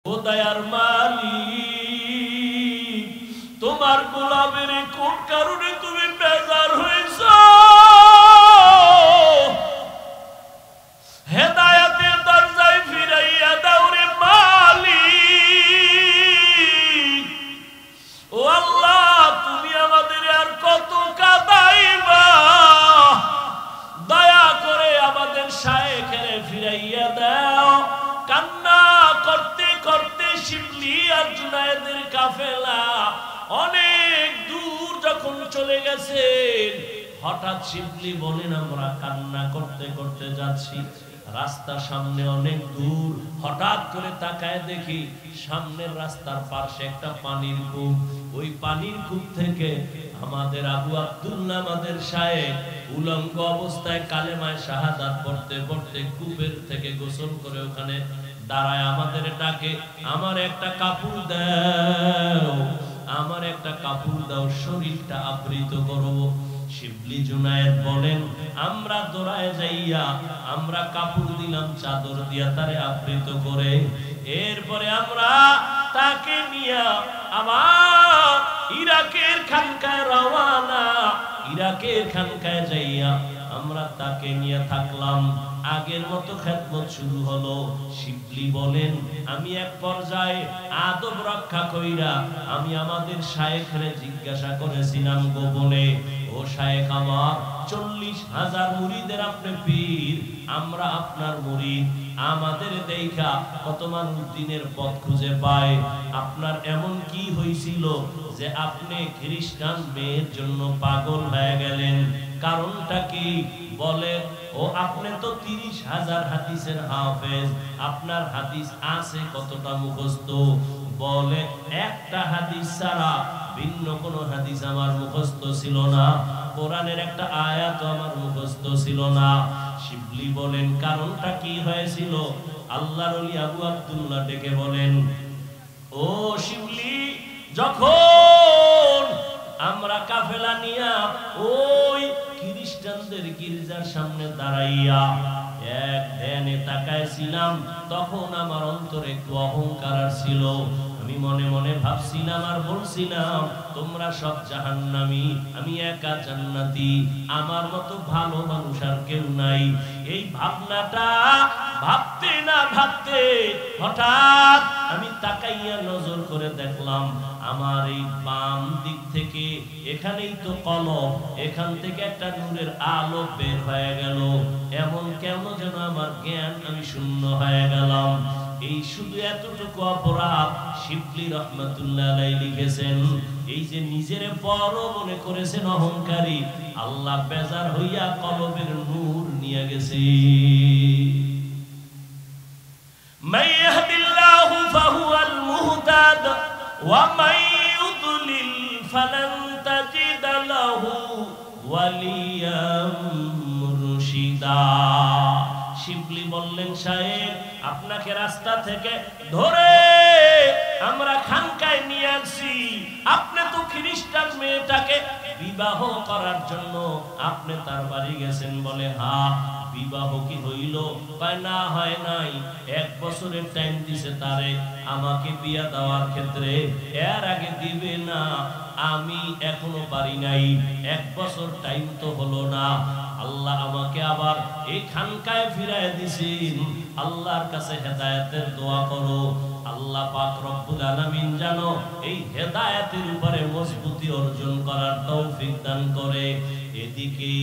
ও দয়ার মালিক, তোমার গোলামের কোন কারণে তুমি বেজার হয়েছ? হেদায়েতের দরজায় ফিরাইয়া দাও রে মালিক। ও আল্লাহ, তুমি আমাদের আর কত কাঁদাইবা? দয়া করে আমাদের শায়েখের ফিরাইয়া দাও। কান্না করতে করতে শিবলি আর জুনায়েদের কাফেলা অনেক দূর যখন চলে গেছেন, হঠাৎ শিবলি বলেন, আমরা কান্না করতে করতে যাচ্ছি, রাস্তার সামনে অনেক দূর, হঠাৎ করে তাকায় দেখি সামনের রাস্তার পাশে একটা পানির কূপ। ওই পানির কূপ থেকে আমাদের আবু আব্দুল্লাহ আমাদের শায়েখ উলঙ্গ অবস্থায় কালেমায়ে শাহাদাত পড়তে পড়তে কূপের থেকে গোসল করে ওখানে দাঁড়ায় আমাদের ডাকে, আমার একটা কাপড় দাও, আমার একটা কাপড় দাও, শরীরটা আবৃত করব। শিবলি জুনায়েদ বলেন, আমরা দৌড়ায় যাইয়া আমরা কাপড় দিলাম, চাদর দিয়া তারে আবৃত করে। এরপরে আমরা তাকে নিয়ে আবার ইরাকের খানকায় রওয়ানা। ইরাকের খানকায় যাইয়া আমরা তাকে নিয়ে থাকলাম। আগের মতো খেদমত শুরু হলো। শিবলি বলেন, আমি এক পর্যায়ে আদব রক্ষা কইরা আমি আমাদের শায়েখরে জিজ্ঞাসা করেছিলাম গোপনে, ও শায়েখ আমার, 40,000 মুরিদের আপনি পীর, আমরা আপনার মুরিদ, আমাদের দেখা কত মানুষ দিনের পথ খুঁজে পায়, আপনার এমন কি হয়েছিল যে আপনি খ্রিস্টান মেয়ের জন্য পাগল হয়ে গেলেন? কারণটা কি? বলে, ও আপনি তো 30,000 হাদিসের হাফেজ, আপনার হাদিস আছে কতটা মুখস্থ? বলে, একটা হাদিস ছাড়া ভিন্ন কোনো হাদিস আমার মুখস্থ ছিল না, কোরআনের একটা আয়াত আমার মুখস্থ ছিল না। শিবলি বলেন, কারণটা কি হয়েছিল? আল্লাহর ওলি আবু আব্দুল্লাহ ডেকে বলেন, ও শিবলি, যখন আমরা কাফেলা নিয়া ওই খ্রিস্টানদের গির্জার সামনে দাঁড়াইয়া এক ধ্যানে তাকাইছিলাম, তখন আমার অন্তরে একটু অহংকার ছিল। আমি মনে মনে ভাবছিলাম আর বলছিলাম, তোমরা সব জাহান্নামী, আমি একা জান্নাতি, আমার মতো ভালো মানুষ আর কেউ নাই। এই ভাবনাটা ভাবতে না ভাবতে হঠাৎ আমি তাকাইয়া নজর করে দেখলাম, আমার এই বাম দিক থেকে, এখানেই তো কলম, এখান থেকে একটা নূরের আলো বের হয়ে গেল। এমন কেমন যেন আমার জ্ঞান, আমি শূন্য হয়ে গেলাম। এই শুধু এতটুকু অপরাধ শিবলি রহমাতুল্লাহ আলাইহি লিখেছেন। এই যে নিজের বড় মনে করেছেন অহংকারী, আল্লাহ বেজার হইয়া কলবের নূর নিয়ে গেছে। মান ইয়াহদিল্লাহু ফাহুয়াল মুহতাদ ওয়া মান ইউদ্লিল ফালান তাজিদ লাহু ওয়ালিয়াম মুরশিদা। শিবলি বললেন, সাহেব, আপনাকে রাস্তা থেকে ধরে আমরা খানকায় নিয়ে আসছি, আপনি তো খ্রিস্টান মেয়েটাকে বিবাহ করার জন্য আপনি তার বাড়ি গেছেন। বলে, হ্যাঁ, বিবাহ কি হইল? কয়, না, হয় নাই। 1 বছরের টাইম দিছে তারে আমাকে বিয়া দেওয়ার ক্ষেত্রে, এর আগে দিবে না, আমি এখনো পারি নাই, 1 বছর টাইম তো হলো না। আল্লাহ আমাকে আবার এই খানকায় ফিরায় দিছেন। আল্লাহর কাছে হেদায়েতের দোয়া করো, আল্লাহ পাক রব্বুল আলামিন যেন এই হেদায়েতের উপরে মজবুতি অর্জন করার তৌফিক দান করে। এদিকে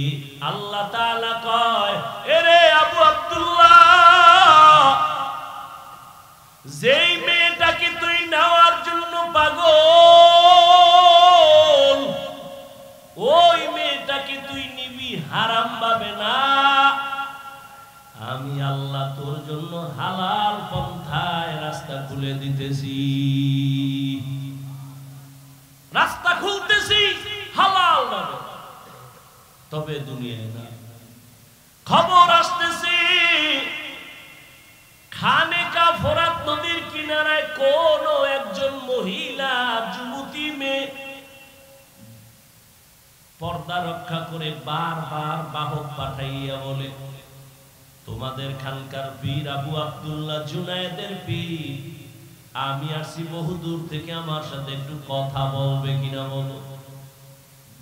আল্লাহ তাআলা কয়, এরে আবু আব্দুল্লাহ, যেই মেয়েটাকে তুই নেওয়ার জন্য পাগল, ওই মেয়েটাকে তুই নিবি হারাম ভাবে না, আমি আল্লাহ তোর জন্য হালাল পন্থায় রাস্তা খুলে দিতেছি, রাস্তা খুলতেছি হালাল ভাবে, তবে দুনিয়ায় না। খবর আসতেছে খানেকা ফোরাত নদীর কিনারায় কোন একজন মহিলা যুবতী মেয়ে পর্দা রক্ষা করে বারবার বাহক পাঠাইয়া বলে, তোমাদের খানকার পীর আবু আব্দুল্লাহ জুনায়েদের পীর আমি আসছি বহু দূর থেকে, আমার সাথে একটু কথা বলবে কিনা বলো।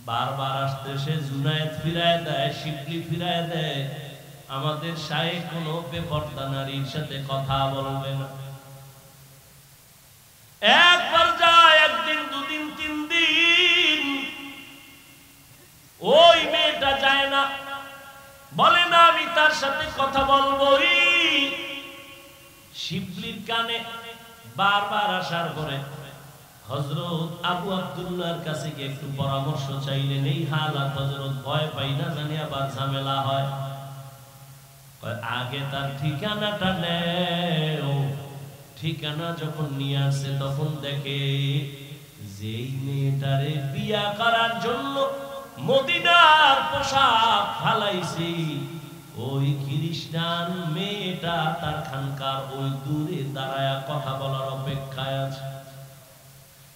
বারবার আসতে সে জুনায়েদ ফিরায় দেয়, শিবলি ফিরায় দেয়। আমাদের শায়েখ কোনো বেপরদা নারীর সাথে কথা বলবে না। একবার যায়, একদিন, দুদিন, 3 দিন, ওই মেয়েটা যায় না, বলে না আমি তার সাথে কথা বলবোই। শিবলির কানে বারবার আসার পরে হযরত আবু আব্দুল্লাহর কাছে গিয়ে একটু পরামর্শ চাইলেন। এই হালাত হযরত ভয় পাই না জানি আবার ঝামেলা হয়। আগে তার ঠিকানাটা নেও। ঠিকানা যখন নিয়ে আসে তখন দেখে যেই মেয়েটারে বিয়া করার জন্য মদিনার পোশাক ফালাইছে, ওই খ্রিস্টান মেয়েটা তার খানকার ওই দূরে দাঁড়ায়া কথা বলার অপেক্ষায় আছে।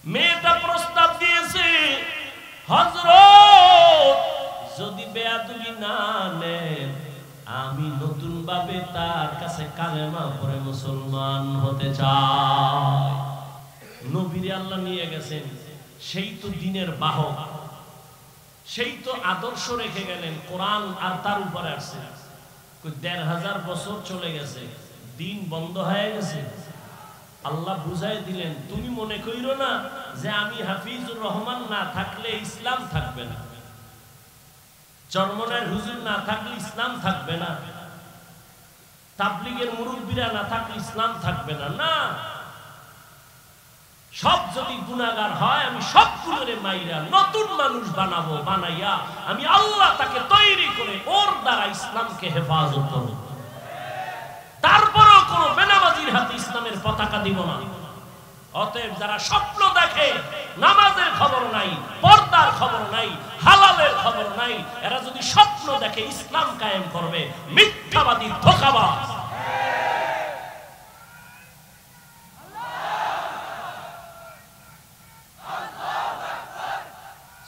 মেয়েটা প্রস্তাব দিয়েছে, হযরত যদি বেয়াদবি না নেন, আমি নতুন ভাবে তার কাছে কালেমা পড়ে মুসলমান হতে চাই। নবীরে আল্লাহ নিয়ে গেছেন, সেই তো দিনের বাহক, সেই তো আদর্শ রেখে গেলেন, কোরআন আর তার উপরে আসছে। ১৫০০ বছর চলে গেছে, দিন বন্ধ হয়ে গেছে। আল্লাহ বুঝাই দিলেন, তুমি মনে কইরো না যে আমি হাফিজুর রহমান না থাকলে ইসলাম থাকবে না, চরমনের হুজুর না থাকলে ইসলাম থাকবে না, তাবলীগের মুরব্বীরা না থাকলে ইসলাম থাকবে না। না, সব যদি গুনাহগার হয় আমি সবগুলোরে মাইরা নতুন মানুষ বানাবো, বানাইয়া আমি আল্লাহ তাকে তৈরি করে ওর দ্বারা ইসলামকে হেফাজত করব। তারপরও কোন বেনামাজির হাতে ইসলামের পতাকা দিব না। অতএব যারা স্বপ্ন দেখে, নামাজের খবর নাই, পর্দার খবর নাই, হালালের খবর নাই, এরা যদি স্বপ্ন দেখে ইসলাম কায়েম করবে, মিথ্যাবাদী, ধোঁকাবাজ।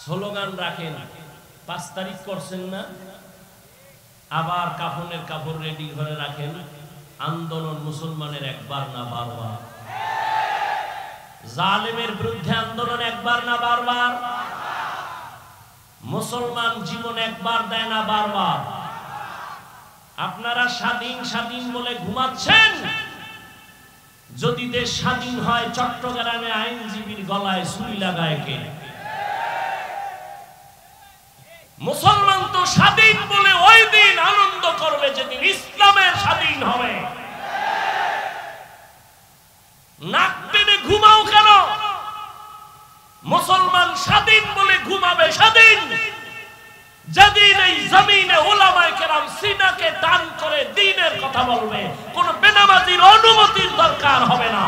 স্লোগান রাখেন, 5 তারিখ করছেন না, আবার কাফনের কাপড় রেডি করে রাখেন। আন্দোলন মুসলমানের একবার না বারবার, জালেমের বিরুদ্ধে আন্দোলন একবার না বারবার, মুসলমান জীবন একবার দেয় না বারবার। আপনারা স্বাধীন স্বাধীন বলে ঘুমাচ্ছেন, যদি দেশ স্বাধীন হয় চট্টগ্রামে আইনজীবীর গলায় ছুরি লাগায় কে? মুসলমান তো স্বাধীন বলে ওই দিন আনন্দ করবে যেদিন ইসলামের স্বাধীন হবে। নাক টেনে ঘুমাও কেন? মুসলমান স্বাধীন বলে ঘুমাবে স্বাধীন যেদিন এই জমিনে উলামায়ে কেরাম সিনাকে দান করে দ্বীনের কথা বলবে, কোন বেনামাজির অনুমতির দরকার হবে না।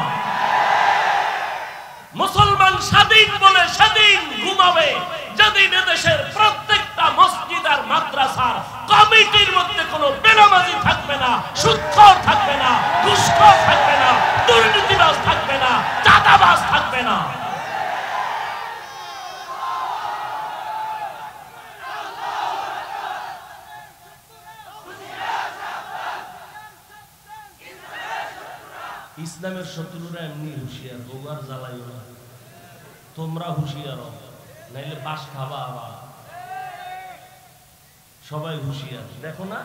মুসলমান স্বাধীন বলে সেদিন ঘুমাবে যেদিন এদেশের প্রত্যেকটা মসজিদ আর মাদ্রাসার কমিটির মধ্যে কোনো বেনামাজি থাকবে না, সুদখোর থাকবে না, ঘুষখোর থাকবে না, দুর্নীতিবাজ থাকবে না, চাঁদাবাজ থাকবে না। ইসলামের শত্রুরা এমনি হুঁশিয়ার, গোগার জ্বালাইও না, তোমরা হুঁশিয়ার, নাইলে বাস খাবা। আবার সবাই হুঁশিয়ার। দেখো না,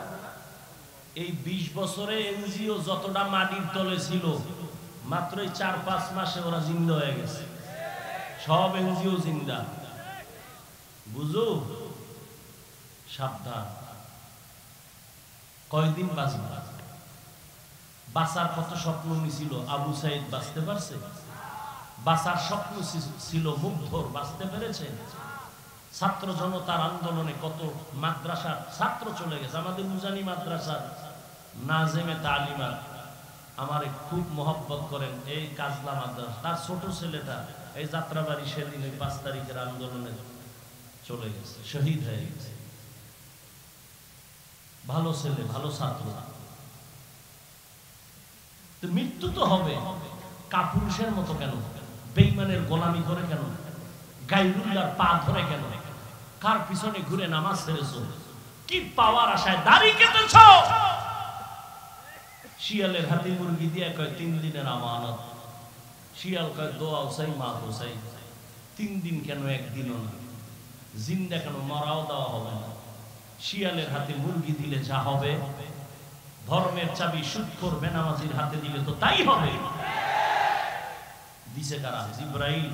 এই 20 বছরে এনজিও যতটা মাটির তলে ছিল, মাত্র 4-5 মাসে ওরা জিন্দা হয়ে গেছে। সব এনজিও জিন্দা। বুঝো, সাবধান। কয়দিন বাঁচবে? বাঁচার কত স্বপ্ন নিছিল, আবু সাইদ বাঁচতে পারছে? বাঁচার স্বপ্ন ছিল মুগ্ধর, বাঁচতে পেরেছে? ছাত্র জনতার আন্দোলনে কত মাদ্রাসার ছাত্র চলে গেছে। আমাদের উজানি মাদ্রাসার নাজেমে তালিমা আমারে খুব মহব্বত করেন, এই কাজলা মাদ্রাসা, তার ছোট ছেলেটা এই যাত্রাবাড়ি সেদিন ওই 5 তারিখের আন্দোলনে চলে গেছে, শহীদ হয়ে গেছে। ভালো ছেলে, ভালো ছাত্র। মৃত্যু তো হবে, কাপুরুষের মতো কেন? বেঈমানের গোলামি করে কেন? গায়রুল্লাহর পা ধরে কেন? কার পিছনে ঘুরে নামাজ ছেড়েছো? কি পাওয়ার আশায় দাড়ি কেটেছো? শিয়ালের হাতে মুরগি দিয়ে কয় 3 দিনের আমানত, শিয়াল কয় দোয়াও চাই মাফও চাই, 3 দিন কেন একদিনও না, জিন্দা কেন মরাও দেওয়া হবে না। শিয়ালের হাতে মুরগি দিলে যা হবে, ধর্মের চাবি সুদখোর বেনামাজির হাতে দিলে তো তাই হবে। দিছে কারা? জিব্রাইল।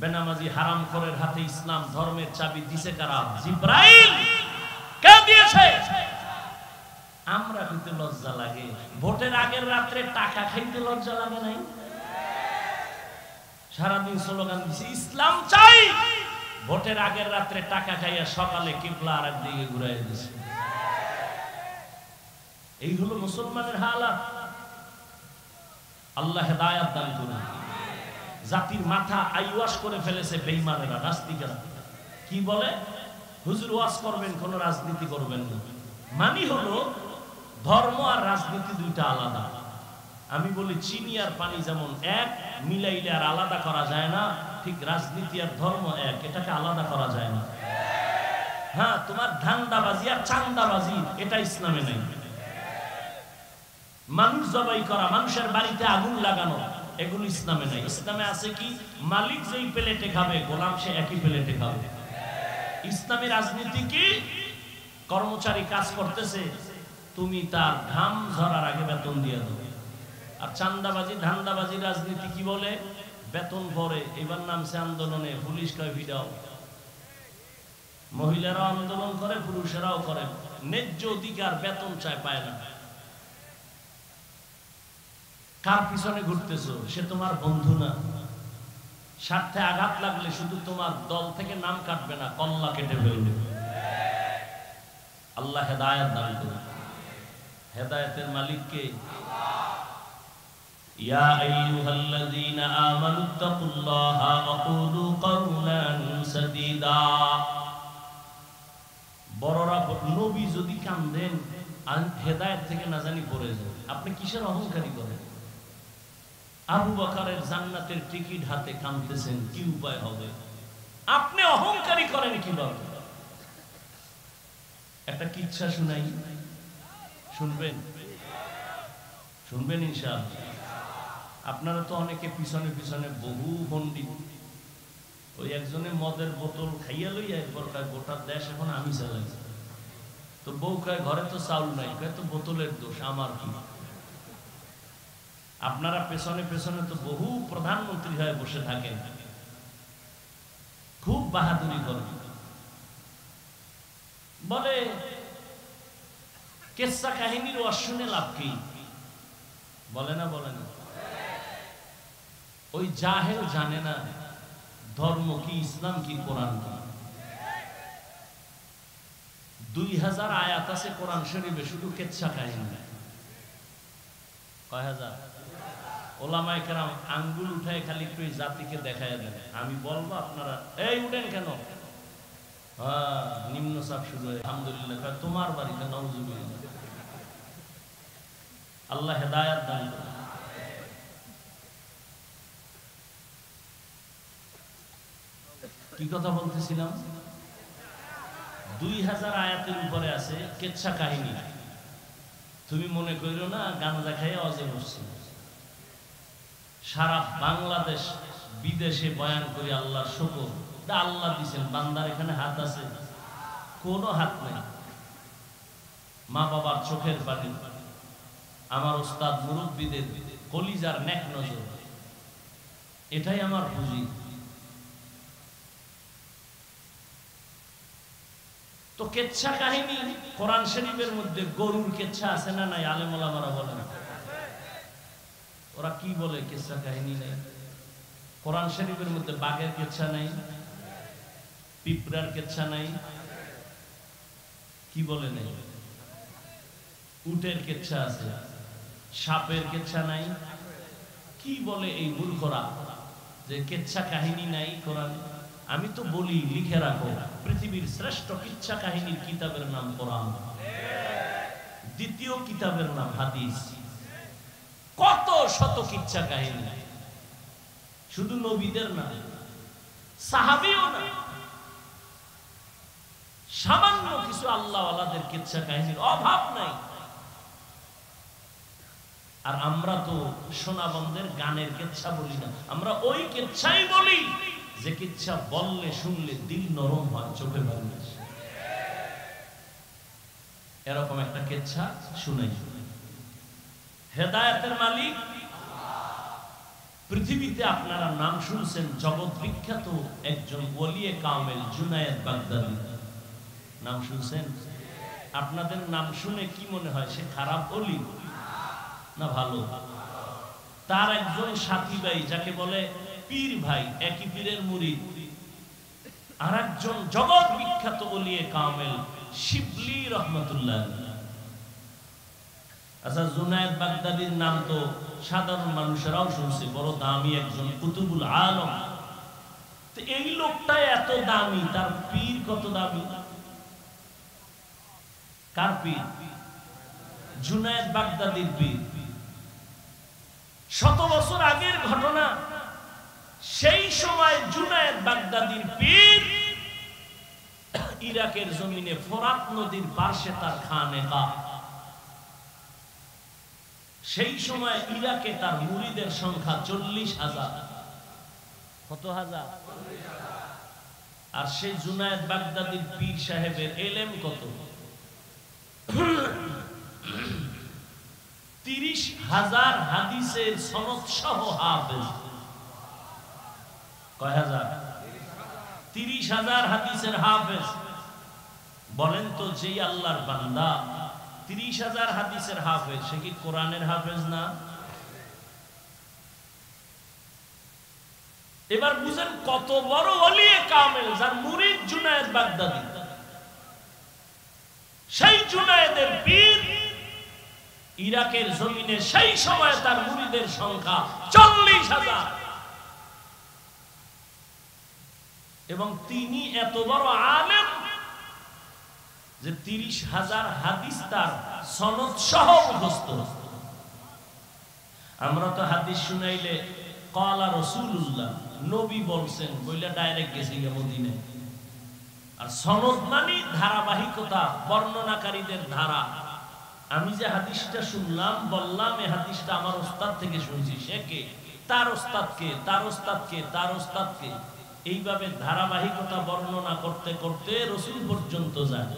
বেনামাজি হারামখোরের হাতে ইসলাম ধর্মের চাবি দিছে কারা? জিব্রাইল। কে দিয়েছে? আমরা কিন্তু লজ্জা লাগে, ভোটের আগের রাত্রে টাকা খাইতে লজ্জা লাগে নাই? সারাদিন স্লোগান দিছে ইসলাম চাই, ভোটের আগের রাত্রে টাকা খাইয়া সকালে কিবলা আর একদিকে ঘুরাই দিছে। এই হলো মুসলমানের হালাত। আল্লাহ হেদায়াত দান করুন। জাতির মাথা আইওয়াশ করে ফেলেছে বেঈমানেরা, নাস্তিকেরা। কি বলে? হুজুর ওয়াজ করবেন, কোন রাজনীতি করবেন না। মানি হলো ধর্ম আর রাজনীতি দুইটা আলাদা। আমি বলি চিনি আর পানি যেমন এক, মিলাইলে আর আলাদা করা যায় না, ঠিক রাজনীতি আর ধর্ম এক, এটাকে আলাদা করা যায় না। হ্যাঁ, তোমার ধান্দাবাজি আর চান্দাবাজি এটা ইসলামে নেই। মানুষ জবাই করা, মানুষের বাড়িতে আগুন লাগানো, এগুলো ইসলামে নাই। ইসলামে আছে কি? মালিক যেই প্লেটে খাবে, গোলাম সে একই প্লেটে খাবে। ইসলামী রাজনীতি কি? কর্মচারী কাজ করতেছে, তুমি তার ঘাম ঝরার আগে বেতন দিয়ে দাও। আর চান্দাবাজি ধান্দাবাজি রাজনীতি কি বলে? বেতন পরে, এবার নামছে আন্দোলনে, পুলিশ কয় ভিড়াও। মহিলারাও আন্দোলন করে, পুরুষেরাও করে, ন্যায্য অধিকার বেতন চায়, পায় না। কার পিছনে ঘুরতেছো? সে তোমার বন্ধু না। স্বার্থে আঘাত লাগলে শুধু তোমার দল থেকে নাম কাটবে না, কল্লা কেটে ফেলবে। আল্লাহ হেদায়েত দান করুন। হেদায়েতের মালিক কে? ইয়া আইয়ুহাল্লাযীনা আমানুত্তাকুল্লাহা ওয়া কুলু কাওলান সাদীদা। বড়রা, নবী যদি কান্দেন হেদায়েত থেকে না জানি পড়ে যায়। আপনি কিসের অহংকারী করেন? আবু বকরের জান্নাতের টিকিট হাতে কাঁদতেছেন, কি উপায় হবে? আপনি অহংকারী করেন কিভাবে? একটা কিচ্ছা শুনাই, শুনবেন? শুনবেন ইনশাআল্লাহ। আপনারা তো অনেকে পিছনে পিছনে বহু পণ্ডিত। ওই একজনে মদের বোতল খাইয়া লইয়া একবার কয় গোটা দেশ এখন আমি চালাই। তো বউ কয় ঘরে তো চাউল নাই, কয় তো বোতলের দোষ, আমার কি? আপনারা পেছনে পেছনে তো বহু প্রধানমন্ত্রী হয়ে বসে থাকেন, খুব বাহাদুরি করেন। বলে কেসা কাহিনীর অশুনে লাভ কি? বলে না, বলে না। ওই জাহেল জানে না ধর্ম কি, ইসলাম কি, কোরআন কি। 2000 আয়াত আছে কোরআন শরীফে, শুধু কেচ্ছা কাহিনী। কয় হাজার? ওলামায়ে কেরাম আঙ্গুল উঠায় খালি একটু জাতিকে দেখায় দেন। আমি বলবো, আপনারা এই উঠেন কেন? হ্যাঁ, নিম্নচাপ শুরু হয়। আলহামদুলিল্লাহ। তোমার বাড়িতে নাউজুবিল্লাহ। আল্লাহ হেদায়েত দান করুন। কি কথা বলতেছিলাম? 2000 আয়াতের উপরে আছে কেচ্ছা কাহিনী। তুমি মনে করিও না গাঁজা খাইয়া অজে বসছি। সারা বাংলাদেশ বিদেশে বয়ান করি আল্লাহর শুকর। আল্লাহ দিছেন, বান্দার এখানে হাত আছে? কোনো হাত নেই। মা বাবার চোখের পানি, আমার উস্তাদ মুরব্বীদের কলিজার নেক নজর, এটাই আমার পুঁজি। তো কেচ্ছা কাহিনী কোরআন শরীফের মধ্যে গরুর কেচ্ছা আছে না নাই? আলেম ওলামারা বলেন। ওরা কি বলে? কেচ্ছা কাহিনী নাই। কোরআন শরীফের মধ্যে বাঘের কেচ্ছা নাই, পিঁপড়ার কেচ্ছা নাই, কি বলে নাই? উটের কেচ্ছা আছে, সাপের কেচ্ছা নাই। কি বলে এই মূর্খরা যে কেচ্ছা কাহিনী নাই কোরআন? আমি তো বলি লিখে রাখো, পৃথিবীর শ্রেষ্ঠ কিচ্ছা কাহিনীর কিতাবের নাম কোরআন, দ্বিতীয় কিতাবের নাম হাদিস। কত শত কিচ্ছা কাহিনী, শুধু নবীদের না, সাহাবীও না, সামান্য কিছু আল্লাহওয়ালাদের কিচ্ছা কাহিনীর অভাব নাই। আর আমরা তো সোনাবন্ধের গানের কেচ্ছা বলি না, আমরা ওই কেচ্ছাই বলি যে কেচ্ছা বললে শুনলে দিল নরম হয়, চোখে পানি আসে। এরকম একটা কেচ্ছা শুনাই। হেদায়েতের মালিক পৃথিবীতে আপনারা নাম শুনছেন জগৎ বিখ্যাত একজন ওলিয়ে কামেল জুনায়েদ বাগদাদী, নাম শুনছেন? আপনাদের নাম শুনে কি মনে হয় সে খারাপ ওলি না ভালো? তার একজন সাথী ভাই যাকে বলে পীর ভাই, একই পীরের মুরিদ, আর একজন জগৎ বিখ্যাত ওলিয়ে কামেল শিবলি রহমতুল্লাহ। আচ্ছা, জুনায়েদ বাগদাদীর নাম তো সাধারণ মানুষেরাও শুনছে, বড় দামি একজন কুতুবুল আলম। তো এই লোকটা এত দামি, তার পীর কত দামি? কার পীর? জুনায়েদ বাগদাদীর পীর। 100 বছর আগের ঘটনা। সেই সময় জুনায়েদ বাগদাদীর পীর ইরাকের জমিনে ফোরাত নদীর পাশে তার খানেকা। সেই সময় ইরাকে তার মুরিদের সংখ্যা 40,000। কত হাজার? আর সেই জুনায়েদ বাগদাদীর পীর সাহেবের এলেম কত? 30,000 হাদিসের সনদ সহ হাফেজ। কয় হাজার? 30,000 হাদিসের হাফেজ। বলেন তো, যেই আল্লাহর বান্দা 30,000 হাদিসের হাফেজ, সে কি কোরআনের হাফেজ না? এবার বুঝেন কত বড় ওলিয়ে কামেল, যার মুরিদ জুনায়েদ বাগদাদী। সেই জুনায়েদের পীর ইরাকের জমিনে সেই সময় তার মুরিদের সংখ্যা 40,000। এবং তিনি এত বড় আলেম যে 30,000 হাদিস তার সনদ সহ মুখস্থ। আমরা তো হাদিস শুনাইলে ক্বালা রাসূলুল্লাহ, নবী বলছেন বইলা ডাইরেক্ট গেছি মদিনায়। আর সনদ মানে ধারাবাহিকতা, বর্ণনাকারীদের ধারা। আমি যে হাদিসটা শুনলাম, বললাম এই হাদিসটা আমার ওস্তাদ থেকে শুনছি, সে কে? তার ওস্তাদকে, তার ওস্তাদকে, তার ওস্তাদকে, এইভাবে ধারাবাহিকতা বর্ণনা করতে করতে রাসূল পর্যন্ত যায়।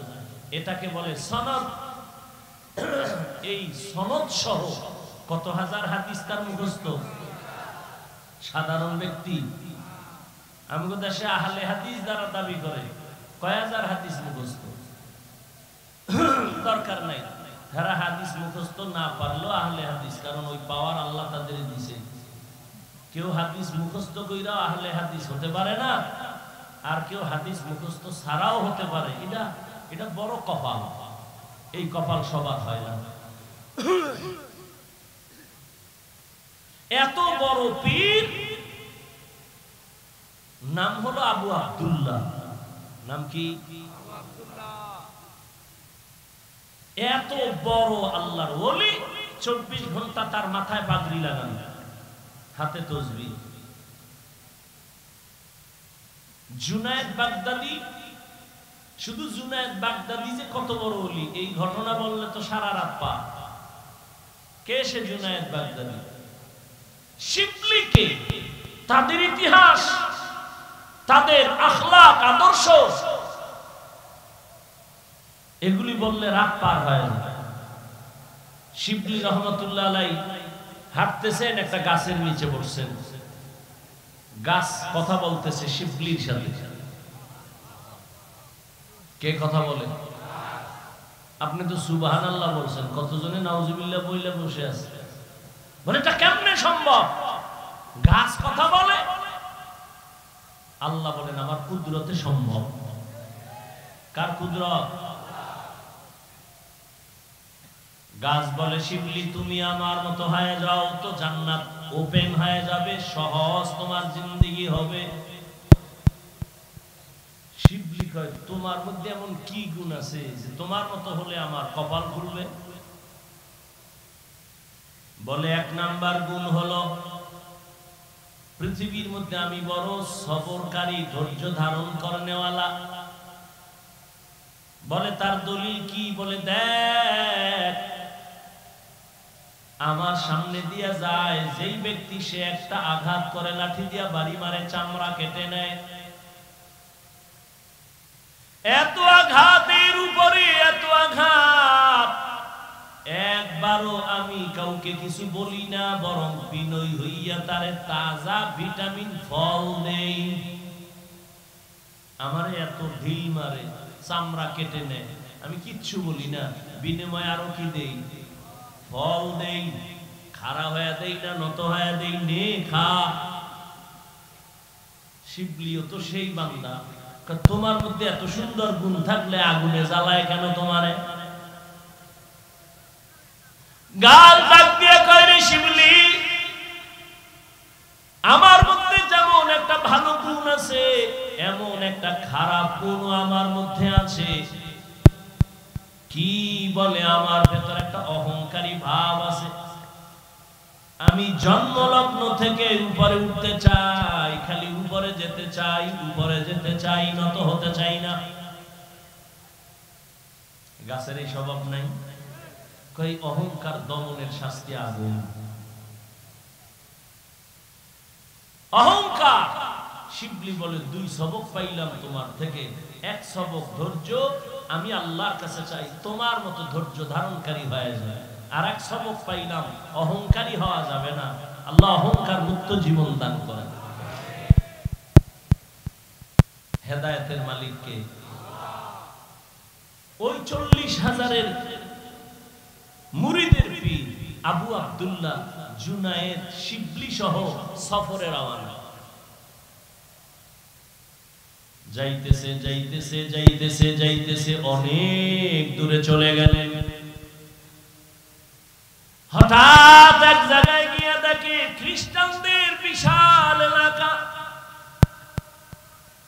এটাকে বলে সনদ। এই সনদ সহ কত হাজার হাদিস তার মুখস্থ। সাধারণ ব্যক্তি আমাদের দেশে আহলে হাদিস দ্বারা দাবি করে কয় হাজার হাদিস মুখস্থ। দরকার নাই, যারা হাদিস মুখস্থ না পারলো আহলে হাদিস, কারণ ওই পাওয়ার আল্লাহ তাদের দিছে। কেউ হাদিস মুখস্থ কইরাও আহলে হাদিস হতে পারে না, আর কেউ হাদিস মুখস্থ ছাড়াও হতে পারে। এটা বড় কপাল। এই কপাল সবার হয় না। এত বড় পীর, নাম হলো আবু আব্দুল্লাহ। নাম কি? এত বড় আল্লাহর ওলি, 24 ঘন্টা তার মাথায় পাগড়ি লাগানো, হাতে তসবিহ। জুনায়েদ বাগদাদী, শুধু জুনায়েদ বাগদাদী যে কত বড় ওলি, এই ঘটনা বললে তো সারা রাত পা। কে সে জুনায়েদ বাগদাদী? শিবলি কে? তাদের ইতিহাস, তাদের আখলাক, আদর্শ, এগুলি বললে রাত পার হয় না। শিবলি রহমতুল্লাহ আলাইহি হাঁটতেছেন, একটা গাছের নিচে বসছেন। গাছ কথা বলতেছে শিবলির সাথে। কে কথা বলে? আপনি তো সুবহানাল্লাহ বলছেন, কতজনে নাউজুবিল্লাহ বইলে বসে আছে। বলে এটা কেমনে সম্ভব? গাছ কথা বলে? আল্লাহ বলেন আমার কুদরতে সম্ভব। কার কুদরত? গাছ বলে শিবলি তুমি আমার মতো হয়ে যাও তো জান্নাত ওপেন হয়ে যাবে, সহজ তোমার জিন্দেগি হবে। শিবলি কয় তোমার মধ্যে এমন কি গুণ আছে যে তোমার মতো হলে আমার কপাল খুলবে? বলে 1 নাম্বার গুণ হলো পৃথিবীর মধ্যে আমি বড় সবরকারী, ধৈর্য ধারণ করনেওয়ালা। বলে তার দলিল কি? বলে দেখ আমার সামনে দিয়া যায়, যেই ব্যক্তি সে একটা আঘাত করে, লাঠি দিয়া বাড়ি মারে, চামড়া কেটে নেয়। এত আঘাতের উপরে এত আঘাত, একবারও আমি কাউকে কিছু বলি না, বরং বিনয় হইয়া তারে তাজা ভিটামিন ফল দেই। আমারে এত ঢিল মারে, চামড়া কেটে নেয়, আমি কিচ্ছু বলি না, বিনিময়ে আরো কি দেই? ফল দেই। খাড়া হয়ে দেই না, নত হয়ে দেই, নে খা। শিবলিও তো সেই বান্দা, তোমার মধ্যে এত সুন্দর গুণ থাকলে আগুনে জ্বালায় কেন তোমারে? গাল ডাক দিয়ে কয়, রে শিবলি, আমার মধ্যে যেমন একটা ভালো গুণ আছে, এমন একটা খারাপ গুণ আমার মধ্যে আছে। কি বলে? আমার ভেতর একটা অহংকারী ভাব আছে। আমি জন্মলগ্ন থেকে উপরে উঠতে চাই, খালি উপরে যেতে চাই, উপরে যেতে চাই, নত হতে চাই না। গাছের এই স্বভাব নাই? কই অহংকার দমনের শাস্তি আগুন। অহংকার। শিবলি বলে, 2 সবক পাইলাম তোমার থেকে। 1 সবক ধৈর্য, আমি আল্লাহর কাছে চাই তোমার মতো ধৈর্য ধারণকারী হয়ে যায়। আর 1 সবক পাইলাম, অহংকারী হওয়া যাবে না। আল্লাহ অহংকার মুক্ত জীবন দান করেন। হেদায়েতের মালিক কে? ওই 40,000-এর মুরিদের পীর আবু আব্দুল্লাহ জুনায়েদ শিবলি সহ সফরে রওনা। যাইতেছে যাইতেছে যাইতেছে যাইতেছে, অনেক দূরে চলে গেলেন। হঠাৎ এক জায়গায় গিয়ে দেখে খ্রিস্টানদের বিশাল এলাকা।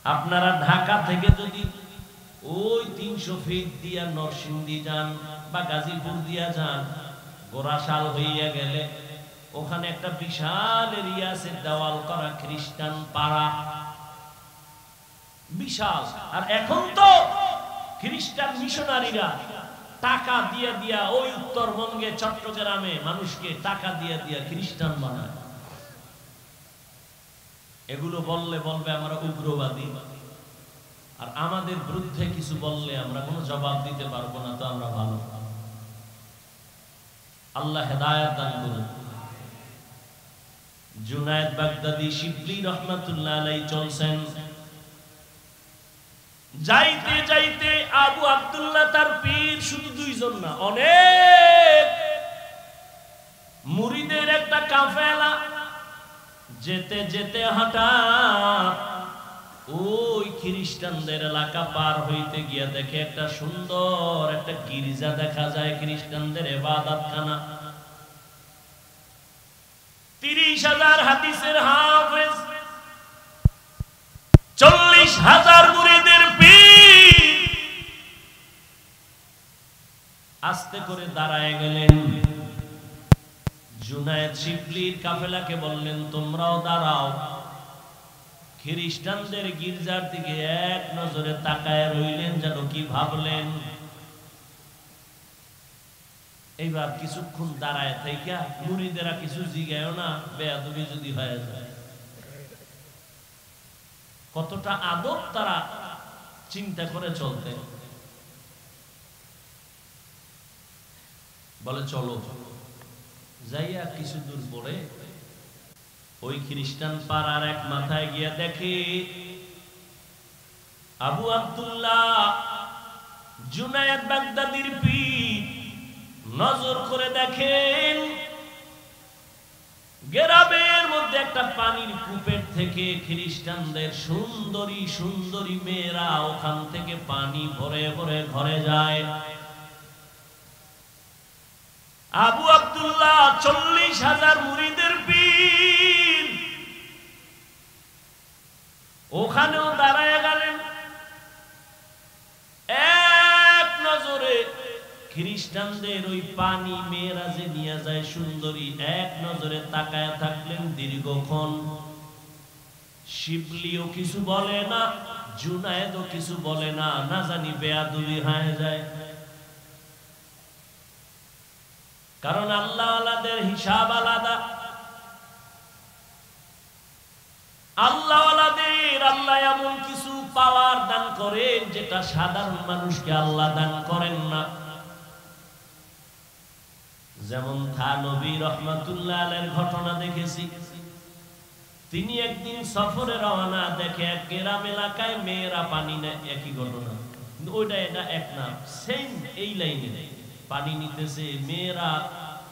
আপনারা ঢাকা থেকে যদি ওই 300 ফিট দিয়া নরসিংদী যান বা গাজীপুর দিয়া যান, গোরাশাল হইয়া গেলে ওখানে একটা বিশাল এরিয়া আছে, দেওয়াল করা খ্রিস্টান পাড়া, বিশাল। আর এখন তো খ্রিস্টান মিশনারিরা টাকা দিয়ে দিয়া ওই উত্তরবঙ্গে চট্টগ্রামে মানুষকে টাকা দিয়ে দিয়া খ্রিস্টান বানায়। এগুলো বললে বলবে আমরা উগ্রবাদী, আর আমাদের বিরুদ্ধে কিছু বললে আমরা কোনো জবাব দিতে পারবো না, তো আমরা ভালো। আল্লাহ হেদায়েত দান করুন। জুনায়েদ বাগদাদি শিবলি রহমাতুল্লাহ আলাইহি চলছেন। যাইতে যাইতে আবু আব্দুল্লাহ তার পীর শুধু 2 জন না, অনেক মুরিদের একটা কাফেলা। যেতে যেতে হঠাৎ ওই খ্রিস্টানদের এলাকা পার হইতে গিয়ে দেখে একটা সুন্দর একটা গির্জা দেখা যায়, খ্রিস্টানদের ইবাদতখানা। 30,000 হাদিসের হাফেজ, 40,000 মুরিদের পীর আস্তে করে দাঁড়ায় গেলেন। জুনায়েদ শিবলির কাফেলাকে বললেন, তোমরাও দাঁড়াও। খ্রিস্টানদের গির্জার দিকে এক নজরে তাকায় রইলেন, যেন কি ভাবলেন। এইবার কিছুক্ষণ দাঁড়ায় থেকে মুরিদেরা কিছু জিগায়ও না, বেয়াদবি যদি হয়ে যায়। কতটা আদব তারা চিন্তা করে চলতে। বলে চলো। যাইয়া কিছু দূর পরে ওই খ্রিস্টান পাড়ার এক মাথায় গিয়া দেখে আবু আব্দুল্লাহ জুনায়েদ বাগদাদির পীর। নজর করে দেখেন গ্রামের মধ্যে একটা পানির কূপের থেকে খ্রিস্টানদের সুন্দরী সুন্দরী মেয়েরা ওখান থেকে পানি ভরে ভরে ঘরে যায়। আবু আব্দুল্লাহ 40,000 মুরিদের পীর ওখানেও দাঁড়ায় গেলেন। এক নজরে খ্রিস্টানদের ওই পানি মেয়েরা যে নিয়ে যায় সুন্দরী, এক নজরে তাকায় থাকলেন দীর্ঘক্ষণ। শিবলিও কিছু বলে না, জুনায়েদও কিছু বলে না, না জানি বেয়াদবি হয়ে যায়। কারণ আল্লাহওয়ালাদের হিসাব আলাদা। আল্লাহওয়ালাদের আল্লাহ এমন কিছু পাওয়ার দান করেন যেটা সাধারণ মানুষকে আল্লাহ দান করেন না। যেমন থানবী রহমাতুল্লাহ আলাইহির ঘটনা দেখেছি। তিনি একদিন সফরে রওনা, দেখে এক গ্রাম এলাকায় মেয়েরা পানি নেয়। একই ঘটনা, ওইটা এটা এক না, সেম এই লাইনে পানি নিতেছে মেয়েরা।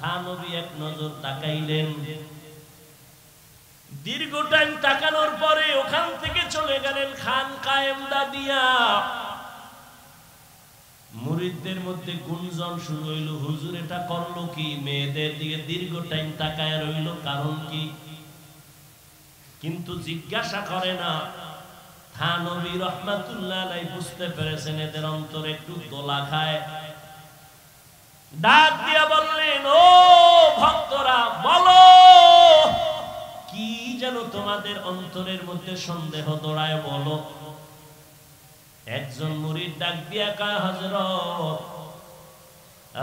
থানবী এক নজর তাকাইলেন। দীর্ঘ টাইম তাকানোর পরে ওখান থেকে চলে গেলেন খানকায়ে ইমদাদিয়া। মুরিদদের মধ্যে গুঞ্জন শুরু হইল, হুজুর এটা করলো কি? মেয়েদের দিকে দীর্ঘ টাইম তাকায় রইল, কারণ কি? কিন্তু জিজ্ঞাসা করে না। থানবী রহমাতুল্লাহ আলাইহি বুঝতে পেরেছেন এদের অন্তরে একটু দোলা খায়। ডাক দিয়া বললেন, ও ভক্তরা, বলো কি যেন তোমাদের অন্তরের মধ্যে সন্দেহ দৌড়ায়, বলো। একজন মুরিদ ডাক দিয়া কয়, হযরত,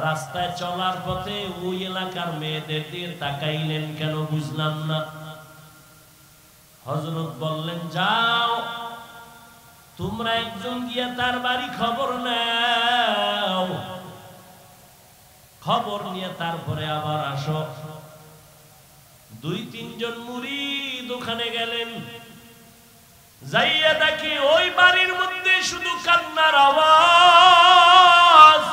রাস্তায় চলার পথে ওই এলাকার মেয়েদের দিকে তাকাইলেন কেন? বুঝলাম না। হযরত বললেন, যাও তোমরা একজন গিয়া তার বাড়ি খবর নাও, খবর নিয়ে তারপরে আবার আসো। দুই তিনজন মুরিদ ওখানে গেলেন। যাইয়া দেখে ওই বাড়ির মধ্যে শুধু কান্নার আওয়াজ।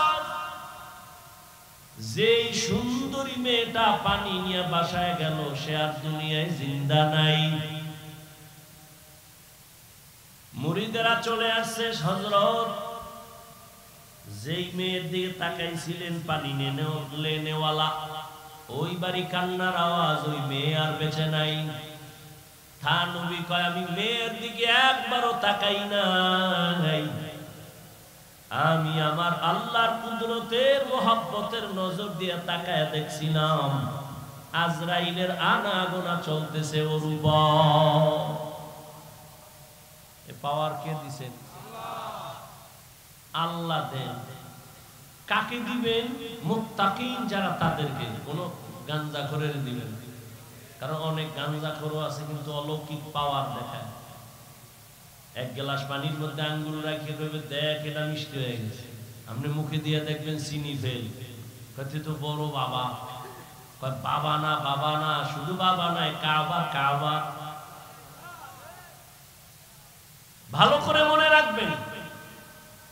যেই সুন্দরী মেয়েটা পানি নিয়ে বাসায় গেল, সে আর দুনিয়ায় জিন্দা নাই। মুরিদেরা চলে আসছে। হযরত, যেই মেয়ের দিকে তাকাইছিলেন পানি নেওয়ালা, ওই বাড়ি কান্নার আওয়াজ, ওই মেয়ে আর বেঁচে নাই। থানবী কয়, আমি মেয়ের দিকে একবারও তাকাই নাই, আমি আমার আল্লাহর কুদরতের মহব্বতের নজর দিয়ে তাকায় দেখছিলাম আজরাইলের আনাগোনা চলতেছে ওর উপর। এ পাওয়ার কে দিছেন? আল্লাহ দেন। কাকে দিবেন? মুত্তাকিন যারা, তাদেরকে। কোন গাঞ্জাখোরের দিবেন? কারণ অনেক গাঞ্জাখোরও আছে কিন্তু অলৌকিক পাওয়ার দেখায়। এক গ্লাস পানির মধ্যে আঙ্গুর রাখিয়ে কইবে, দেখ এটা মিষ্টি হয়ে গেছে। আপনি মুখে দিয়ে দেখবেন চিনি ফেল। কইতে তো বড় বাবা। কয় বাবা না, বাবা না, শুধু বাবা নয়, কাবা, কাবা। ভালো করে মনে রাখবেন,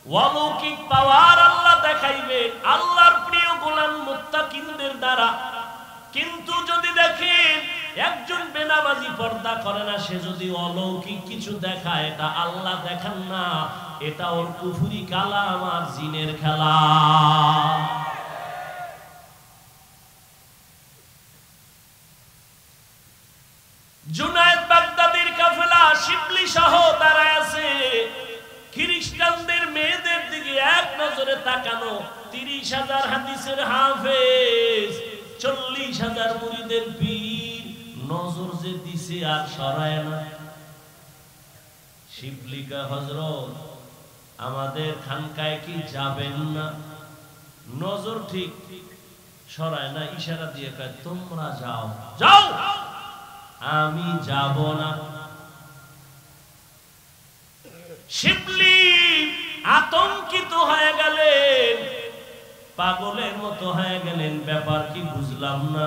অলৌকিক পাওয়ার আল্লাহ দেখাইবেন আল্লাহর প্রিয় গোলাম মুত্তাকিনদের দ্বারা। কিন্তু যদি দেখেন একজন বেনামাজি পর্দা করে না, সে যদি অলৌকিক কিছু দেখায়, এটা আল্লাহ দেখান না, এটা ওর কুফরি কালাম আর জিনের খেলা। জুনায়েদ বাগদাদির কাফেলা শিবলি সহ দাঁড়ায় আছে। খ্রিস্টানদের মেয়েদের দিকে এক নজরে তাকানো। 30,000 হাদিসের হাফেজ, 40,000 মুরিদের পীর, নজর যে দিছে আর সরায় না। শিবলিকা, হযরত, আমাদের খানকায় কি যাবেন না? নজর ঠিক সরায় না, ইশারা দিয়ে কয়, তোমরা যাও, যাও, আমি যাব না। শিবলি আতঙ্কিত হয়ে গেলেন, পাগলের মতো হয়ে গেলেন। ব্যাপার কি বুঝলাম না।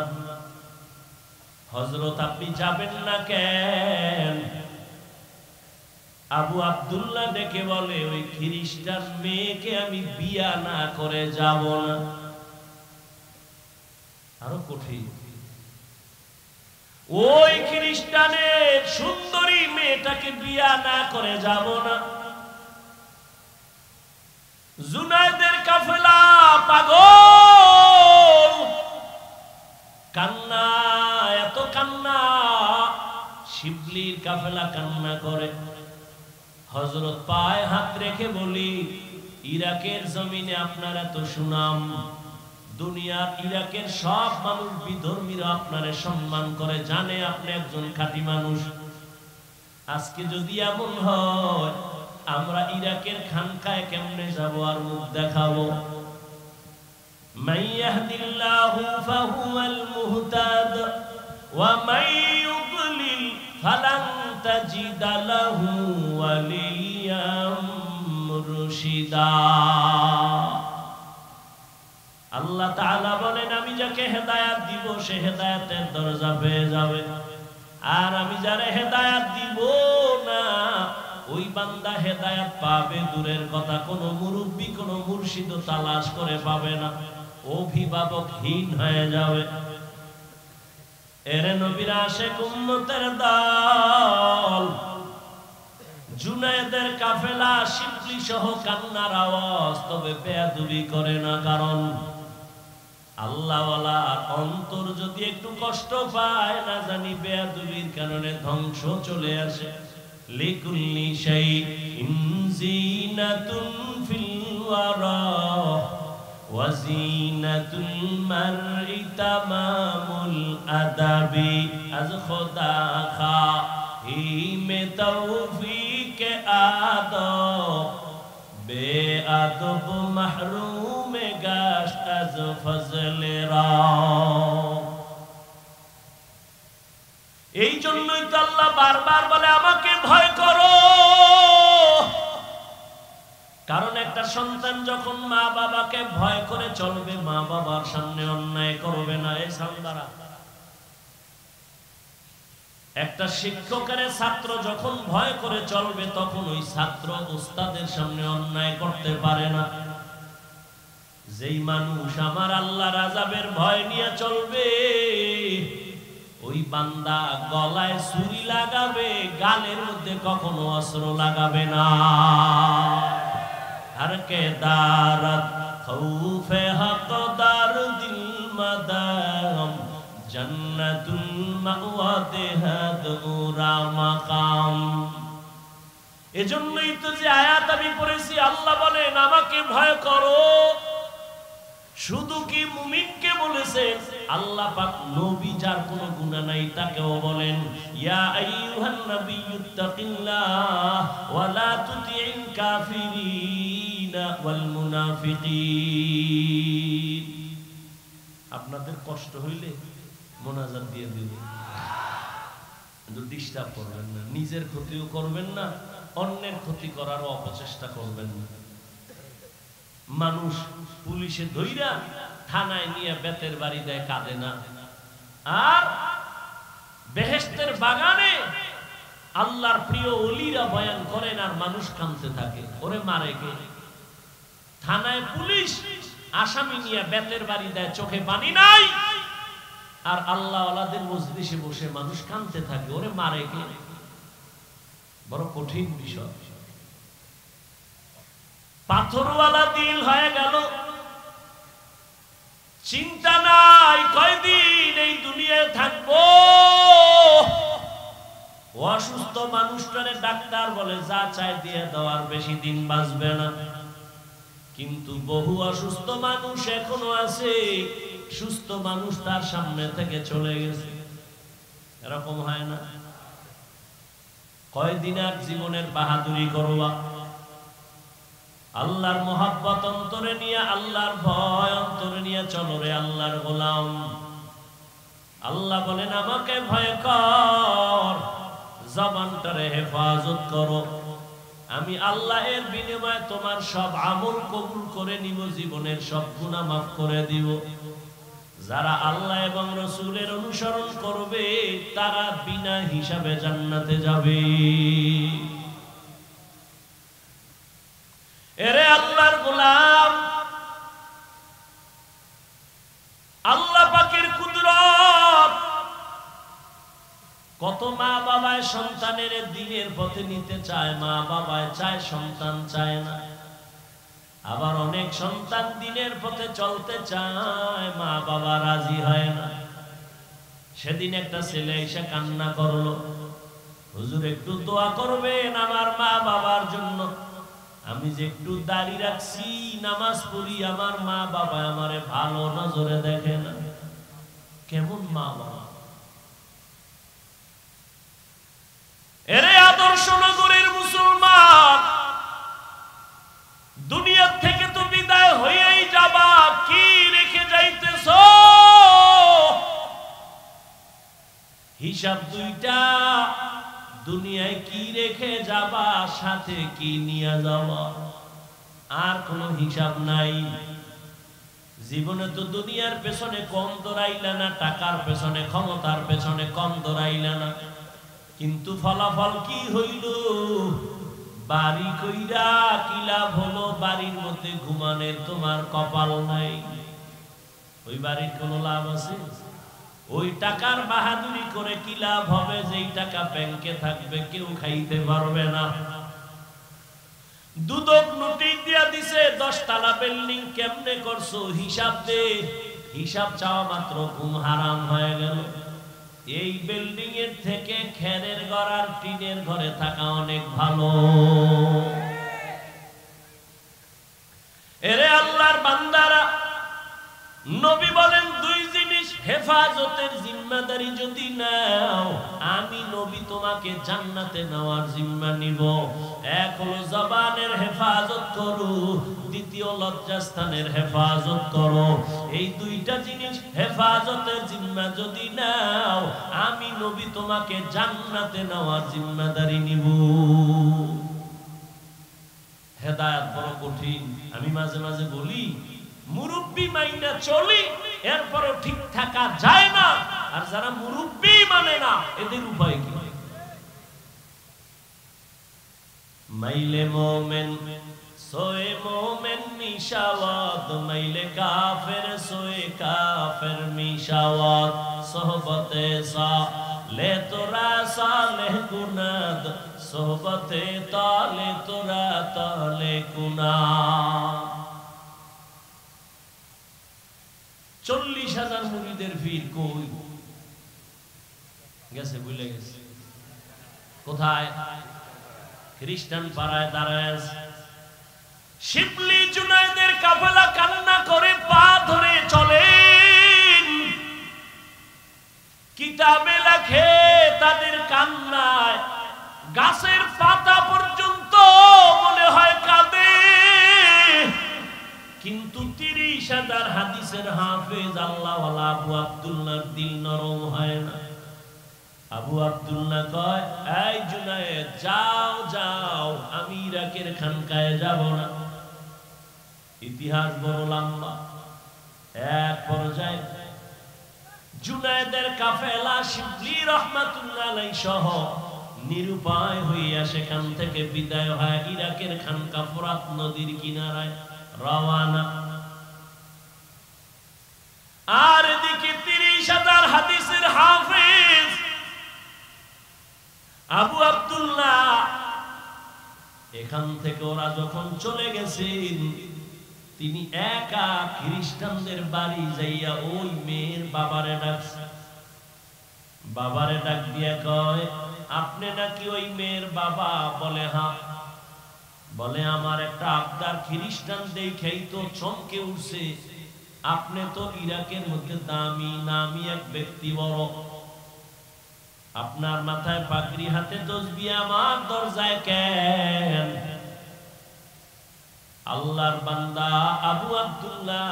হযরত, আপনি যাবেন না কেন? আবু আব্দুল্লাহ ডেকে বলে, ওই খ্রিস্টান মেয়েকে আমি বিয়া না করে যাব না। আরো কঠিন, ওই খ্রিস্টানের সুন্দরী মেয়েটাকে বিয়া না করে যাব না। জুনায়েদের কাফেলা পাগল, কান্না, এত কান্না। শিবলির কাফেলা কান্না করে। হযরত পায়ে হাত রেখে বলি, ইরাকের জমিনে আপনার এত সুনাম, দুনিয়ার ইরাকের সব মানুষ বিধর্মীরা আপনারে সম্মান করে, জানে আপনি একজন খাঁটি মানুষ। আজকে যদি এমন হয়, আমরা ইরাকের খানকায় কেমনে যাব আর মুখ দেখাবো? মান ইয়াহদিল্লাহু ফাহুয়াল মুহতাদ ওয়া মান ইউদ্লিল ফালান তাজিদা লাহু ওয়ালিয়াম মুরশিদা। আল্লাহ তাআলা বলেন, আমি যাকে হেদায়েত দিব সে হেদায়েতের দরজা পেয়ে যাবে, আর আমি যারে হেদায়েত দিব না ওই বান্দা হেদায়েত পাবে দূরের কথা, কোনো মুরব্বি কোনো মুর্শিদ তালাশ করে পাবে না, অভিভাবকহীন হয়ে যাবে। এরে নবীর আশিক উম্মতের দল, জুনায়েদের কাফেলা শিবলি সহ কান্নার আওয়াজ, তবে বেয়াদবি করে না, কারণ আল্লাহওয়ালার অন্তর যদি একটু কষ্ট পায় না জানি বেয়াদবির কারণে ধ্বংস চলে আসে। লিকুল্লি শাইইন জিনাতুন ফিল ওয়ারা ওয়া জিনাতুল মারই তামামুল আদাবি। আজ খোদা খাইমে তৌফিক আদব বেআদব মাহরুম গাশত আজ ফজলে রা। এই জন্যই তো আল্লাহ বারবার বলে আমাকে ভয় করো, কারণ একটা সন্তান যখন মা বাবাকে ভয় করে চলবে, মা বাবার সামনে অন্যায় করবে না। এই সান্দারা একটা শিক্ষকের ছাত্র যখন ভয় করে চলবে, তখন ওই ছাত্র উস্তাদের সামনে অন্যায় করতে পারে না। যেই মানুষ আমার আল্লাহর আযাবের ভয় নিয়ে চলবে, ওই বান্দা গলায় ছুরি লাগাবে, গালের মধ্যে কখনো অস্ত্র লাগাবে না। हर के दारत खौफे हक़दार दिल मदाम जन्नतुल मावा देहद उरा मकाम। এজন্যই তো যে আয়াত আমি পড়েছি, আল্লাহ বলেন আমাকে ভয় করো। শুধু কি মুমিনকে বলেছেন? আল্লাহ পাক নবী যার কোনো গুনাহ নাই তাকেও বলেন, ইয়া আইয়ুহান নাবিয়্যুত্তাকিল্লাহ ওয়া লা তুতি'ল কাফিরিনা ওয়াল মুনাফিকিন। আপনাদের কষ্ট হইলে মোনাজাত দিয়ে দিবেন, কিন্তু ডিস্টার্ব করবেন না, নিজের ক্ষতিও করবেন না, অন্যের ক্ষতি করারও অপচেষ্টা করবেন না। মানুষ পুলিশে ধইরা থানায় নিয়ে বেতের বাড়ি দেয়, কাঁদে না। আর বেহেশতের বাগানে আল্লাহর প্রিয় ওলিরা বয়ান করেন আর মানুষ কাঁদতে থাকে, ওরে মারে কে? থানায় পুলিশ আসামি নিয়ে বেতের বাড়ি দেয়, চোখে পানি নাই, আর আল্লাহ ওয়ালাদের মজলিসে বসে মানুষ কাঁদতে থাকে, ওরে মারে কে? বড় কঠিন বিষয়। পাথরওয়ালা দিল হয়ে গেল, চিন্তা নাই কয়দিন এই দুনিয়ায় থাকবো। অসুস্থ মানুষটারে ডাক্তার বলে যা চাই দিয়ে দেওয়ার, বেশি দিন বাঁচবে না। কিন্তু বহু অসুস্থ মানুষ এখনো আছে, সুস্থ মানুষ তার সামনে থেকে চলে গেছে। এরকম হয় না? কয়দিন আর জীবনের বাহাদুরি করবা? আল্লাহর মোহাব্বত অন্তরে নিয়ে, আল্লাহর ভয় অন্তরে নিয়ে চলো রে আল্লাহর গোলাম। আল্লাহ বলেন আমাকে ভয় কর, জবানটারে হেফাজত করো। আমি আল্লাহ এর বিনিময়ে তোমার সব আমল কবুল করে নিব, জীবনের সব গুনাহ মাফ করে দিব। যারা আল্লাহ এবং রাসূলের অনুসরণ করবে তারা বিনা হিসাবে জান্নাতে যাবে। এরে আল্লাহর গোলাম, আল্লাহ পাকের কুদরত। কত মা বাবায় সন্তানের দ্বীনের পথে নিতে চায়, মা বাবায় চায়, সন্তান চায় না। আবার অনেক সন্তান দ্বীনের পথে চলতে চায়, মা বাবা রাজি হয় না। সেদিন একটা ছেলে এসে কান্না করলো, হুজুর একটু দোয়া করবেন আমার মা বাবার জন্য। আমি যে একটু দাড়ি রাখছি, নামাজ পড়ি, আমার মা বাবা আমারে ভালো নজরে দেখে না। কেমন মা বাবা? এরে আদর্শ নগরের মুসলমান, দুনিয়া থেকে তো বিদায় হয়েই যাবা, কি রেখে হিসাব দুইটা, দুনিয়ায় কি রেখে যাবা, সাথে কি নিয়ে যাবা, আর কোনো হিসাব নাই। জীবনে তো দুনিয়ার পেছনে কম দৌড়াইলা না, টাকার পেছনে ক্ষমতার পেছনে কম দৌড়াইলা না, কিন্তু ফলাফল কি হইল? বাড়ি কইরা কি লাভ হলো? বাড়ির মধ্যে ঘুমানের তোমার কপাল নাই। ওই বাড়ির কোনো লাভ আছে? ওই টাকার বাহাদুরি করে কি লাভ হবে? যেই টাকা ব্যাংকে থাকবে কেউ খাইতে পারবে না। দুদক নোটিশ দিয়া দিছে 10 তলা বিল্ডিং কেমনে করছো হিসাব দে। হিসাব চাওয়া মাত্র ঘুম হারাম হয়ে গেল। এই বিল্ডিং এর থেকে খেরের ঘর আর টিনের ঘরে থাকা অনেক ভালো। এরে আল্লাহর বান্দারা, নবী বলেন দুই জিনিস হেফাজতের জিম্মাদারি যদি নাও, আমি নবী তোমাকে জান্নাতে নেওয়ার জিম্মা নিব। এক হলো জবানের হেফাজত করো, দ্বিতীয় লজ্জাস্থানের হেফাজত করো। এই দুইটা জিনিস হেফাজতের জিম্মা যদি নাও, আমি নবী তোমাকে জান্নাতে নেওয়ার জিম্মাদারি নিব। হেদায়েত বড় কঠিন। আমি মাঝে মাঝে বলি, মুরব্বি মাইনা চলি, এরপরও ঠিক থাকা যায় না। আর যারা মুরব্বি মানে না, এদের উপায় কি? মাইলে মোমেন সোয়ে মোমেন মিশাওয়াত, মাইলে কাফের সোয়ে কাফের মিশাওয়াত। সোহবতে সালে তোরা সালেহ গুনাদ, সোহবতে তালে তোরা তালে গুনাদ। 40,000 মুরিদের ভিড় কই গেছে? ভুলে গেছে। কোথায়? খ্রিস্টান পাড়ায় দাঁড়ায়। শিবলি জুনায়েদের কাফেলা কান্না করে পা ধরে চলেন। কিতাবে লেখে তাদের কান্নায় গাছের পাতা পর্যন্ত মনে হয় কাঁদে। কিন্তু 30,000 হাদিসের হাফেজ আল্লাহওয়ালা আবু আব্দুল্লাহর দিল নরম হয় না। আবু আব্দুল্লাহ কয়, এই জুনায়েদ যাও যাও, আমি ইরাকের খানকায় যাব না। ইতিহাস বড় লম্বা। এক পর্যায়ে জুনায়েদের কাফেলা শিবলি রহমাতুল্লাহ আলাইহি সহ নিরুপায় হইয়া সেখান থেকে বিদায় হয় ইরাকের খানকা ফোরাত নদীর কিনারায় রওয়ানা। আর এদিকে 30,000 হাদিসের হাফেজ আবু আব্দুল্লাহ, এখান থেকে ওরা যখন চলে গেছেন, তিনি একা খ্রিস্টানদের বাড়ি যাইয়া ওই মেয়ের বাবারে ডাকছে। বাবারে ডাক দিয়া কয়, আপনি নাকি ওই মেয়ের বাবা? বলে হ্যাঁ। বলে আমার একটা আবদার, খ্রিস্টান দেখেই তো চমকে উঠছে, আপনি তো ইরাকের মধ্যে দামি নামি এক ব্যক্তি, বড়, আপনার মাথায় পাগড়ি, হাতে তসবিহ, আমার দরজায় কেন? আল্লাহর বান্দা আবু আব্দুল্লাহ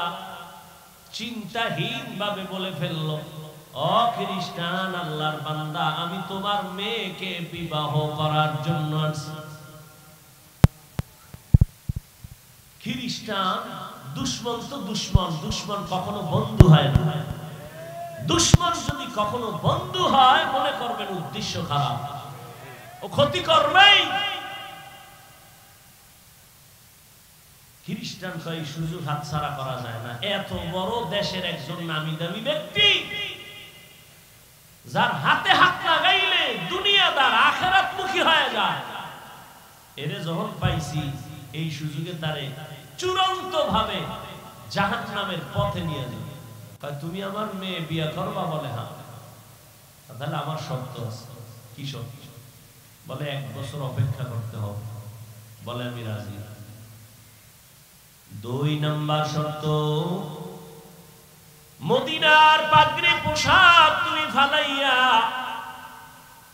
চিন্তাহীন ভাবে বলে ফেলল, ও খ্রিস্টান, আল্লাহর বান্দা, আমি তোমার মেয়েকে বিবাহ করার জন্য আসছি। খ্রিস্টান দুশ্মন তো দুশ্মন, দুশ্মন কখনো বন্ধু হয় না। দুশ্মন যদি কখনো বন্ধু হয়, মনে করবেন উদ্দেশ্য খারাপ, ও ক্ষতি করবেই। খ্রিস্টান কয় সুযোগ হাতছাড়া করা যায় না। এত বড় দেশের একজন নামি দামি ব্যক্তি, যার হাতে হাত লাগাইলে দুনিয়াদার আখিরাতমুখী হয়ে যায়, এরে যখন পাইছি, এই সুযোগে তারে চূড়ান্ত ভাবে জাহান্নামের পথে নিয়ে যাবে। তুমি আমার মেয়ে বিয়ে করবা? বলে হ্যাঁ। তাহলে আমার শর্ত আছে। কি শর্ত? বলে 1 বছর অপেক্ষা করতে হবে। বলে আমি রাজি। 2 নাম্বার শর্ত, মদিনার পাগড়ি পোশাক তুমি ফালাইয়া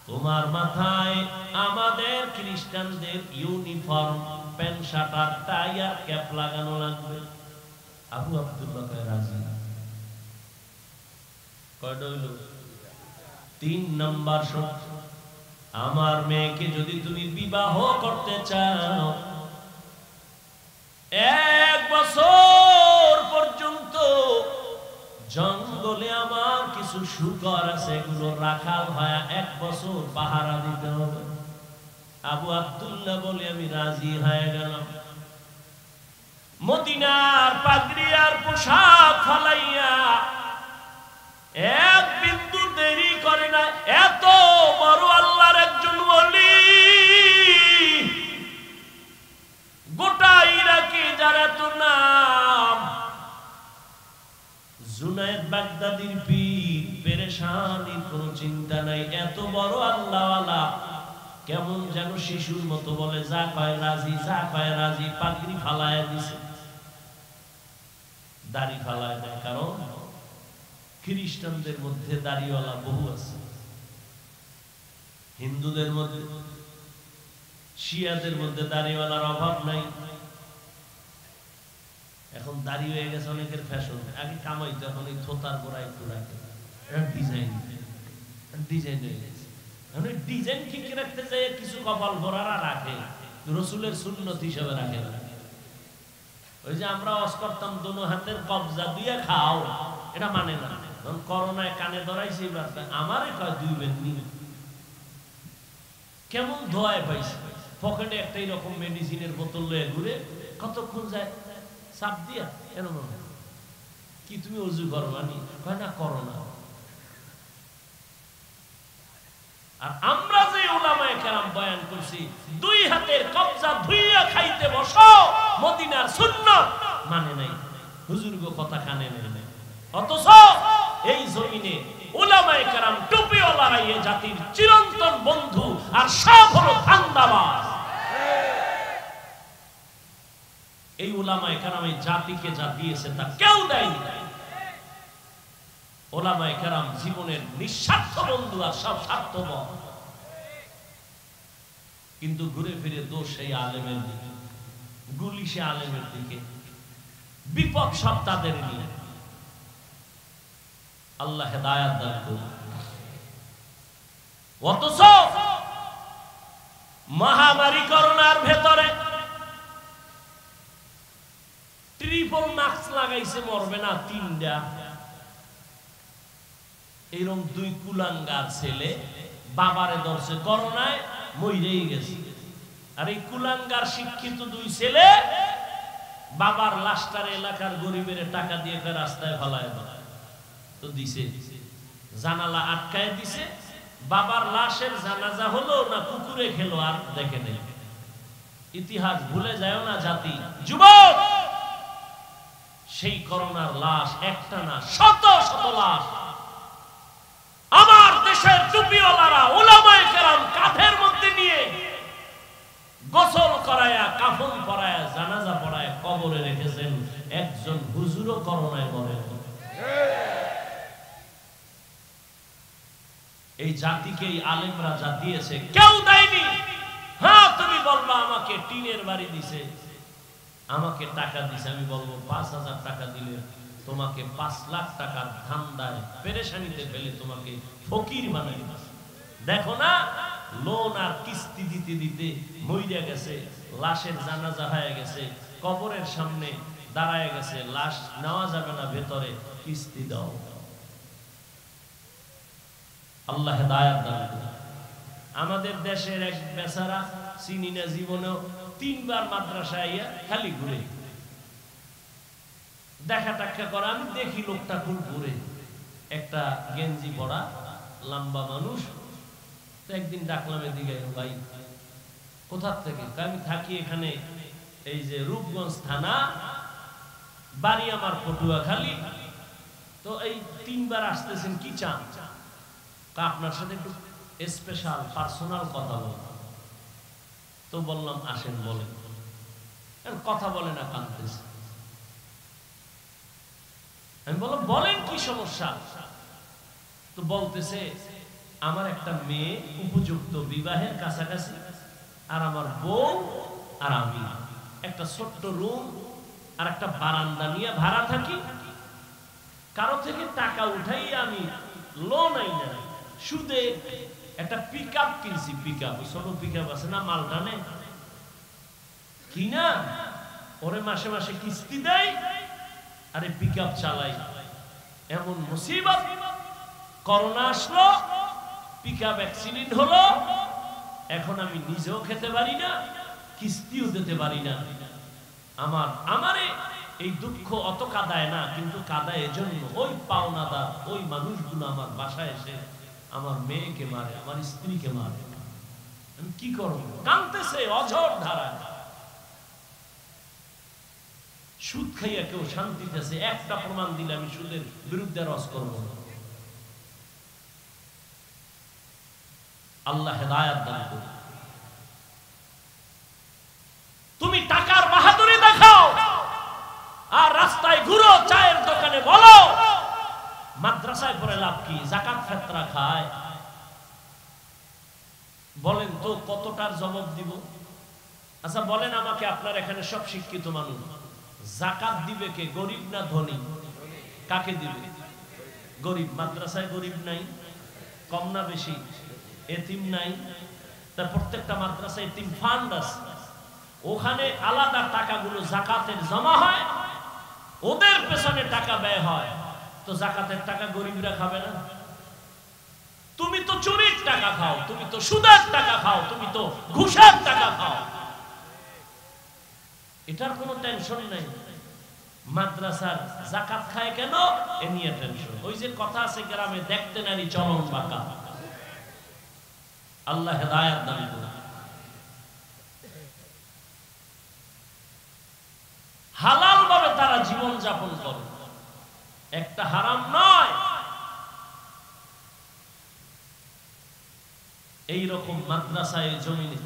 তোমার মাথায় আমাদের খ্রিস্টানদের ইউনিফর্ম, প্যান্ট শার্ট আর টাই আর ক্যাপ লাগানো লাগবে। আবু আব্দুল্লাহ কয় রাজি। কয়টা হইল? তিন নাম্বার শর্ত, আমার মেয়েকে যদি তুমি বিবাহ করতে চাও, 1 বছর পর্যন্ত জঙ্গলে আমার কিছু শুকর আছে, এগুলো রাখাল হয় 1 বছর পাহারা দিতে হবে। আবু আব্দুল্লাহ বলে আমি রাজি হয়ে গেলাম। মদিনার পাগড়ি আর পোশাক ফালাইয়া এক বিন্দু দেরি করে না, এত বড় আল্লাহর একজন ওলি, গোটা ইরাকে যার এত নাম, জুনায়েদ বাগদাদির পীর, পেরেশানির কোনো চিন্তা নাই, এত বড় আল্লাহওয়ালা কেমন যেন শিশুর মতো বলে যা কয় রাজি, যা কয় রাজি। পাগড়ি ফালায় দিছে, দাড়ি ফালায় দেয়, কারণ খ্রিস্টানদের মধ্যে দাড়িওয়ালা বহু আছে, হিন্দুদের মধ্যে, শিয়াদের মধ্যে দাড়িওয়ালার অভাব নাই। এখন দাড়ি হয়ে গেছে অনেকের ফ্যাশন, আগে কামাইতো, এখন এই থোতার গোড়ায় ঘুরাইতো, ডিজাইন ডিজাইন হয়ে গেছে। এখন ডিজাইন ঠিক রাখতে চাই, কিছু কপাল ভরারা রাখে, রসুলের সুন্নত হিসেবে রাখে না। ওই যে আমরা ওয়াজ করতাম দোনো হাতের কবজা দিয়ে খাও, এটা মানে না। করোনায় কানে ধরাইছে, আমারে কয় 2 বেনি কেমন ধোয়ায় পাইছে, পকেটে একটা এরকম মেডিসিনের বোতল লয়ে ঘুরে, কতক্ষণ যায় চাপ দিয়া, এরকম কি তুমি অজু করো? আনি কয় না, করো না। আর আমরা যে উলামায়ে কেরাম বয়ান করছি, 2 হাতের কবজা ধুইয়া খাইতে বসো, মদিনার সুন্নাত মানে নাই, হুজুর গো কথা কানে নেয় না। অথচ এই জমিনে উলামায়ে কেরাম টুপিওয়ালারা এই জাতির চিরন্তন বন্ধু, আর সব হলো ধান্দাবাজ। এই উলামায়ে কেরাম এই জাতিকে যা দিয়েছে তা কেউ দেয়নি। উলামায়ে কেরাম জীবনের নিঃস্বার্থ বন্ধু, আর সব স্বার্থপর। কিন্তু ঘুরে ফিরে দোষ সেই আলেমের দিকে, গুলি সে আলেমের দিকে, বিপদ সব তাদের নিয়ে। আল্লাহ হেদায়েত দান করুন। অথচ মহামারী করোনার ভেতরে ট্রিপল মাস্ক লাগাইছে, মরবে না 3টা। এরকম 2 কুলাঙ্গার ছেলে বাবারে ধরছে করোনায়, মইরেই গেছে। আর এই কুলাঙ্গার শিক্ষিত 2 ছেলে বাবার লাশটার এলাকার গরিবের টাকা দিয়ে রাস্তায় ফেলায় তো দিছে, জানালা আটকায় দিছে। বাবার লাশের জানাজা হলো না কুকুরে খেলো, আর দেখে নেই। ইতিহাস ভুলে যায় না জাতি। যুবক, সেই করোনার লাশ একটা না, শত শত লাশ আমার দেশের টুপিওয়ালারা উলামায়ে কেরাম কাঁধের মধ্যে নিয়ে গোসল করায়া, কাফন পরায়া, জানাজা পড়ায়া কবরে রেখেছেন। একজন হুজুরও করোনায় মরে। এই জাতিকে এই আলেমরা যা দিয়েছে কেউ দেয়নি। হ্যাঁ, তুমি বলবা আমাকে টিনের বাড়ি দিছে, আমাকে টাকা দিছে, আমি বলবো 5,000 টাকা দিলে তোমাকে 5 লাখ টাকার ধান্দায় পেরেশানিতে ফেলে তোমাকে ফকির বানাই দিছে। দেখো না, লোন আর কিস্তি দিতে দিতে মইরা গেছে, লাশের জানাজা হয়ে গেছে, কবরের সামনে দাঁড়ায় গেছে, লাশ নেওয়া যাবে না ভেতরে, কিস্তি দাও। আল্লাহ হেদায়েত দান করুন। আমাদের দেশের এক বেচারা চিনি না, জীবনেও 3 বার মাদ্রাসায় আইয়া খালি ঘুরে দেখা টাক্কা করা। আমি দেখি লোকটা খুব ঘুরে, একটা গেঞ্জি পরা লম্বা মানুষ। তো একদিন ডাকলাম এদিকে, ভাই কোথার থেকে? আমি থাকি এখানে, এই যে রূপগঞ্জ থানা, বাড়ি আমার পটুয়াখালী। তো এই 3 বার আসতেছেন, কি চান? আপনার সাথে একটু স্পেশাল পার্সোনাল কথা বলব। তো বললাম আসেন, বলেন। কথা বলে না, কাঁদতেছে। আমি বললাম বলেন কি সমস্যা? তো বলতেছে আমার একটা মেয়ে উপযুক্ত বিবাহের কাছাকাছি, আর আমার বউ আর আমি একটা ছোট্ট রুম আর একটা বারান্দা নিয়ে ভাড়া থাকি। কারো থেকে টাকা উঠাই আমি লোন আই না, সুদে একটা পিকআপ কিনছি, পিকআপ ছোট পিকআপ আছে না, মাল টানে কিনা ওরে মাসে মাসে কিস্তি দেয়, আরে পিকআপ চালাই। এমন মুসিবত, করোনা আসলো, পিকআপ অ্যাক্সিডেন্ট হলো, এখন আমি নিজেও খেতে পারি না, কিস্তিও দিতে পারি না। আমারে এই দুঃখ অত কাঁদায় না, কিন্তু কাঁদায় এজন্য ওই পাওনাদার ওই মানুষগুলো আমার বাসায় এসে আমার মেয়েকে মারে, আমার স্ত্রীকে মারে। আমি কি করব? কাঁদতেছে অঝোর ধারায়। সুদ খাইয়া কেউ শান্তিতেছে, একটা প্রমাণ দিলে আমি সুদের বিরুদ্ধে রস করব না। আল্লাহ হেদায়েত দান করুন। তুমি টাকার বাহাদুরি দেখাও আর রাস্তায় ঘুরো, চায়ের দোকানে বলো, মাদ্রাসায় পড়ে লাভ কি? যাকাত ফিতরা খায়। বলেন তো কতটার জবাব দিব? আচ্ছা বলেন আমাকে, আপনার এখানে সব শিক্ষিত মানুষ, যাকাত দিবে কে? গরিব না ধনী? কাকে দিবে? গরিব। মাদ্রাসায় গরিব নাই? কম না বেশি? এতিম নাই? তার প্রত্যেকটা মাদ্রাসায় এতিম ফান্ড আছে, ওখানে আলাদা টাকাগুলো যাকাতের জমা হয়, ওদের পেছনে টাকা ব্যয় হয়। তো যাকাতের টাকা গরিবরা খাবে না? তুমি তো চুরির টাকা খাও, তুমি তো সুদের টাকা খাও, তুমি তো ঘুষের টাকা খাও, এটার কোনো টেনশন নাই। মাদ্রাসার যাকাত খায় কেন? এ নিয়ে টেনশন। ওই যে কথা আছে গ্রামে, দেখতে নারী চরম বাঁকা। আল্লাহ হেদায়েত দান করুন। হালাল ভাবে তারা জীবন যাপন করে, একটা হারাম নয়। এই রকম মাদ্রাসায় জমিনে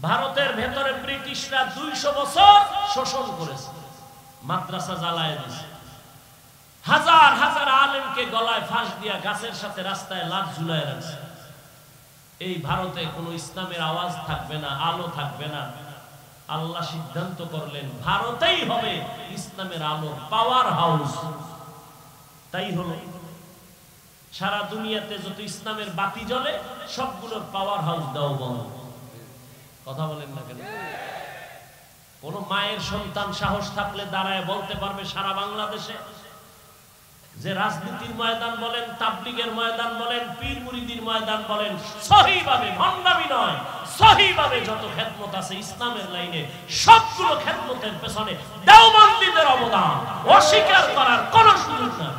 ভারতের ভেতরে ব্রিটিশরা 200 বছর শোষণ করেছে, মাদ্রাসা জ্বালায় দিয়েছে, হাজার হাজার আলেমকে গলায় ফাঁস দিয়া গাছের সাথে রাস্তায় লাশ ঝুলায় রাখছে। এই ভারতে কোনো ইসলামের আওয়াজ থাকবে না, আলো থাকবে না। আল্লাহ সিদ্ধান্ত করলেন ভারতেই হবে ইসলামের আলো পাওয়ার হাউস। তাই হলো, সারা দুনিয়াতে যত ইসলামের বাতি জ্বলে সবগুলোর পাওয়ার হাউস দাও বন্ধ। কথা বলেন না কেন? কোন মায়ের সন্তান সাহস থাকলে দাঁড়ায় বলতে পারবে সারা বাংলাদেশে যে রাজনীতির ময়দান বলেন, তাবলীগের ময়দান বলেন, পীর মুরিদির ময়দান বলেন, সহিভাবে, ভণ্ডামি নয়, সহিভাবে যত খেদমত আছে ইসলামের লাইনে, সবগুলো খেদমতের পেছনে দেওবন্দীদের অবদান অস্বীকার করার কোন সুযোগ নাই।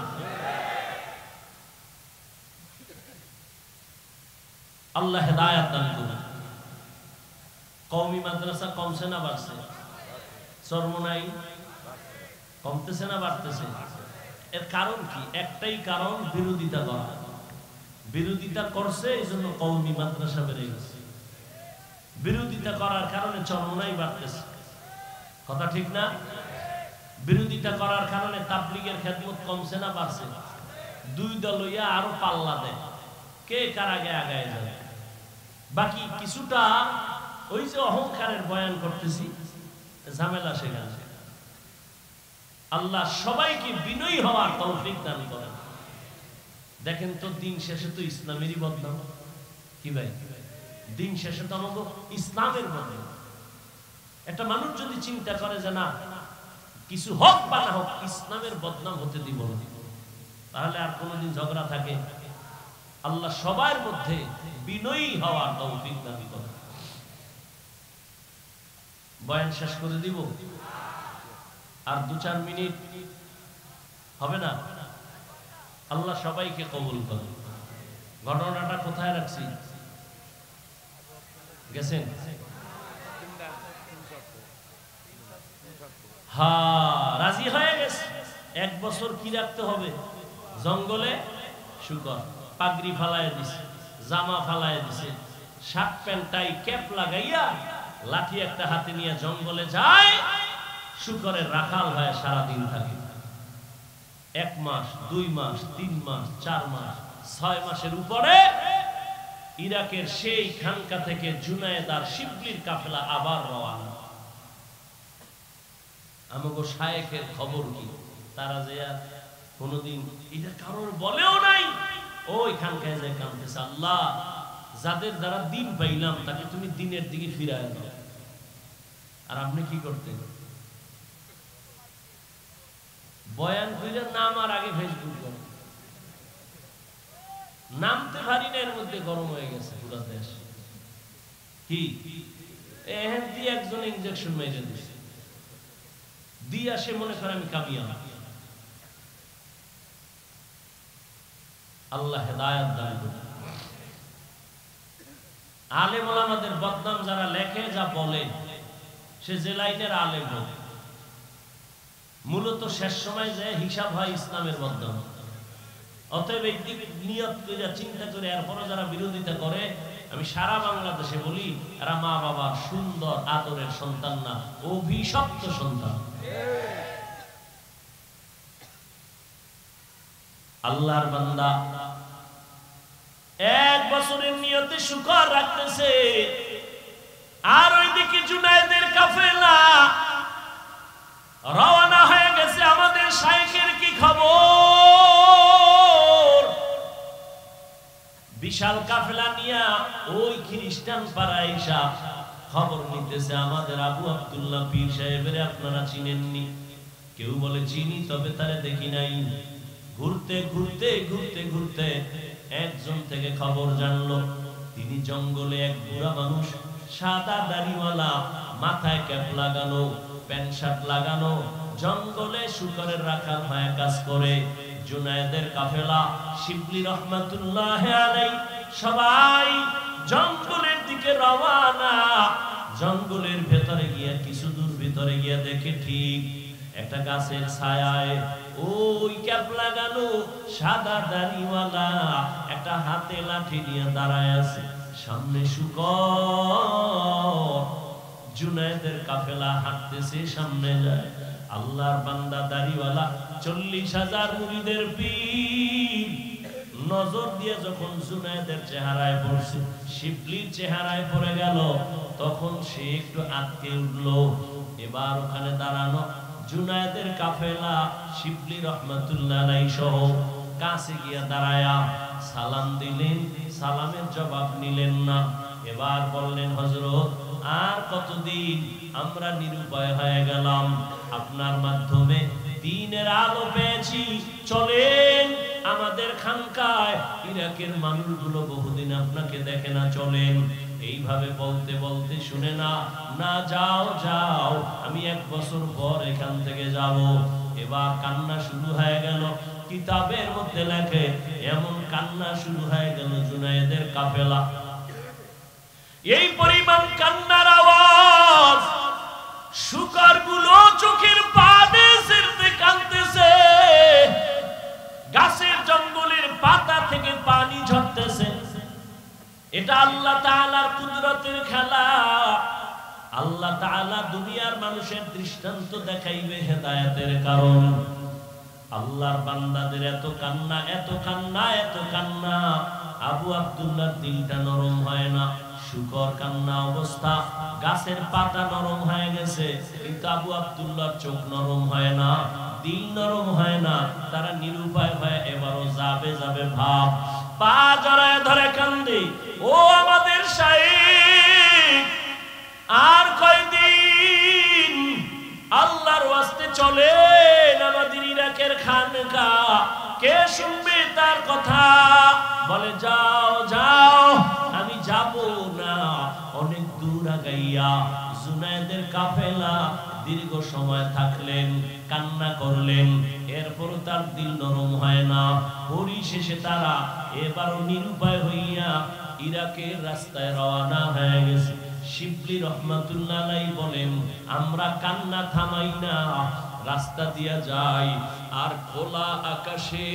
আল্লাহ হেদায়েত দান করুন। কওমি মাদ্রাসা কমছে না বাড়ছে? চরমোনাই কমতেছে না বাড়তেছে? এর কারণ কি? একটাই কারণ, বিরোধিতা করা। বিরোধিতা করছে এই জন্য কওমি মাদ্রাসা বেড়ে গেছে। বিরোধিতা করার কারণে চরমোনাই বাড়তেছে। কথা ঠিক না? বিরোধিতা করার কারণে তাবলীগের খেদমত কমছে না বাড়ছে? দুই দল হইয়া আরো পাল্লা দেয়, কে কার আগে আগায় যাবে। বাকি কিছুটা ওই যে অহংকারের বয়ান করতেছি, ঝামেলা সেখানে। আল্লাহ সবাইকে বিনয়ী হওয়ার তৌফিক দান করেন। দেখেন তো দিন শেষে তো ইসলামেরই বদনাম। কি ভাই, দিন শেষে তো আমাদের ইসলামের বদনাম। একটা মানুষ যদি চিন্তা করে যে না কিছু হোক বা না হোক ইসলামের বদনাম হতে দিব না, তাহলে আর কোনোদিন ঝগড়া থাকে? আল্লাহ সবার মধ্যে বিনয়ী হওয়ার তৌফিক দান করেন। বয়ান শেষ করে দিব, আর 2-4 মিনিট হবে না? আল্লাহ সবাইকে কবুল করুন। ঘটনাটা কোথায় রাখছি গেছেন? হ্যাঁ, রাজি হয়ে গেছে। 1 বছর কি রাখতে হবে? জঙ্গলে শুকর, পাগড়ি ফালায় দিছে, জামা ফালায় দিছে, শার্ট প্যান্ট টাই ক্যাপ লাগাইয়া লাঠি একটা হাতে নিয়ে জঙ্গলে যায়, শুকরের রাখাল হয়ে সারাদিন থাকে। 1 মাস, 2 মাস, 3 মাস, 4 মাস, 6 মাসের উপরে ইরাকের সেই খানকা থেকে জুনায়েদ আর শিবলির কাফেলা আবার রওনা। আমাগো শায়েখের খবর কি? তারা যে আর কোনদিন এটা কারোর বলেও নাই, ওইখানকায় যায় কাঁদতেছে, আল্লাহ যাদের দ্বারা দিন পাইলাম তাকে তুমি দিনের দিকে ফিরায় দাও। আর আপনি কি করতেন? বয়ান কইলে নামার আগে ফেসবুক করেন। নামতে পারি না, এর মধ্যে গরম হয়ে গেছে পুরো দেশ। কি এহেন দিয়ে একজন ইনজেকশন মেরে দিছে, দিয়া সে মনে করে আমি কামিয়াব। আল্লাহ হেদায়েত দান করুন। আলেম ওলামাদের বদনাম যারা লেখে, যা বলে, সে যে লাইনের আলেম হোক, মূলত শেষ সময় যে হিসাব হয় ইসলামের বদনাম। অতএব এই দিক নিয়ত করে চিন্তা করে এরপরও যারা বিরোধিতা করে, আমি সারা বাংলাদেশে বলি এরা মা বাবার সুন্দর আদরের সন্তান না, অভিশপ্ত সন্তান। আল্লাহর বান্দা 1 বছরের নিয়তে শুকর রাখতেছে, আর ওইদিকে জুনায়েদের কাফেলা রওনা হয়ে গেছে। আমাদের শাইখের কি খবর? বিশাল কাফেলা নিয়া ওই খ্রিস্টান পাড়ায় এসে খবর নিতেছে, আমাদের আবু আব্দুল্লাহ পীর সাহেবের আপনারা চিনেননি? কেউ বলে চিনি, তবে তারে দেখি নাই। ঘুরতে ঘুরতে ঘুরতে ঘুরতে একজন থেকে খবর জানলো, তিনি জঙ্গলে এক বুড়া মানুষ, সাদা দাড়িওয়ালা, মাথায় ক্যাপ লাগানো, প্যান্ট শার্ট লাগানো, জঙ্গলে শুকরের রাখাল হয়ে কাজ করে। জুনায়েদের কাফেলা শিবলি রহমাতুল্লাহ আলাইহি সবাই জঙ্গলের দিকে রওনা। জঙ্গলের ভেতরে গিয়া কিছু দূর ভিতরে গিয়া দেখে ঠিক একটা গাছের ছায়ায় ওই ক্যাপ লাগানো সাদা দাড়িওয়ালা একটা হাতে লাঠি নিয়ে দাঁড়ায় আছে। সামনে শুকর। জুনায়েদের কাফেলা হাঁটতেছে, সামনে যায়। আল্লাহর বান্দা দাড়িওয়ালা 40,000 মুরিদের পীর নজর দিয়ে যখন জুনায়েদের চেহারায় পড়ছে, শিবলির চেহারায় পড়ে গেল, তখন সে একটু আটকে উঠল। এবার ওখানে দাঁড়ানো জুনায়েদের কাফেলা শিবলি রহমাতুল্লাহ আলাইহি সহ কাছে গিয়া দাঁড়ায়া সালাম দিলেন, সালামের জবাব নিলেন না। এবার বললেন, হযরত আর কতদিন আমরা নিরুপায় হয়ে গেলাম, আপনার মাধ্যমে দ্বীনের আলো পেয়েছি, চলেন আমাদের খানকায়। ইরাকের মানুষগুলো বহুদিন আপনাকে দেখে না, চলেন। এইভাবে বলতে বলতে শুনে না, না যাও যাও, আমি 1 বছর পর এখান থেকে যাব। এবার কান্না শুরু হয়ে গেল। কিতাবের মধ্যে লেখে এমন কান্না শুরু হয়ে গেল জুনায়েদের কাফেলা। এই পরিমাণ কান্নার আওয়াজ, শুকরগুলো চোখের পানি ছেড়ে কাঁদতেছে, গাছের জঙ্গলের পাতা থেকে পানি ঝরতেছে। এটা আল্লাহ তাআলার কুদরতের খেলা। আল্লাহ তাআলা দুনিয়ার মানুষের দৃষ্টান্ত দেখাইবে হেদায়েতের কারণ। আল্লাহর বান্দাদের এত কান্না, এত কান্না, এত কান্না, আবু আব্দুল্লাহর দিলটা নরম হয় না। শুকর কান্না অবস্থা, গাছের পাতা নরম হয়ে গেছে, কিন্তু আবু আব্দুল্লাহর চোখ নরম হয় না, দিল নরম হয় না। তারা নিরুপায় হয়ে এবারও যাবে যাবে ভাব, পা জড়ায় ধরে কান্দে, ও আমাদের শাইখ আর কয়দিন, আল্লাহর ওয়াস্তে চলেন আমাদের ইরাকের খানকা, কে শুনবে তার কথা? বলে যাও যাও, আমি যাব না। অনেক দূর আগাইয়া জুনায়েদের কাফেলা দীর্ঘ সময় থাকলেন, কান্না করলেন, এরপরও তার দিল নরম হয় না। পরিশেষে তারা এবারও নিরুপায় হইয়া ইরাকের রাস্তায় রওনা হয়ে গেছে। শিবলি রহমাতুল্লাহ আলাইহি বলেন, আমরা কান্না থামাই না, রাস্তা দিয়া যাই আর খোলা আকাশে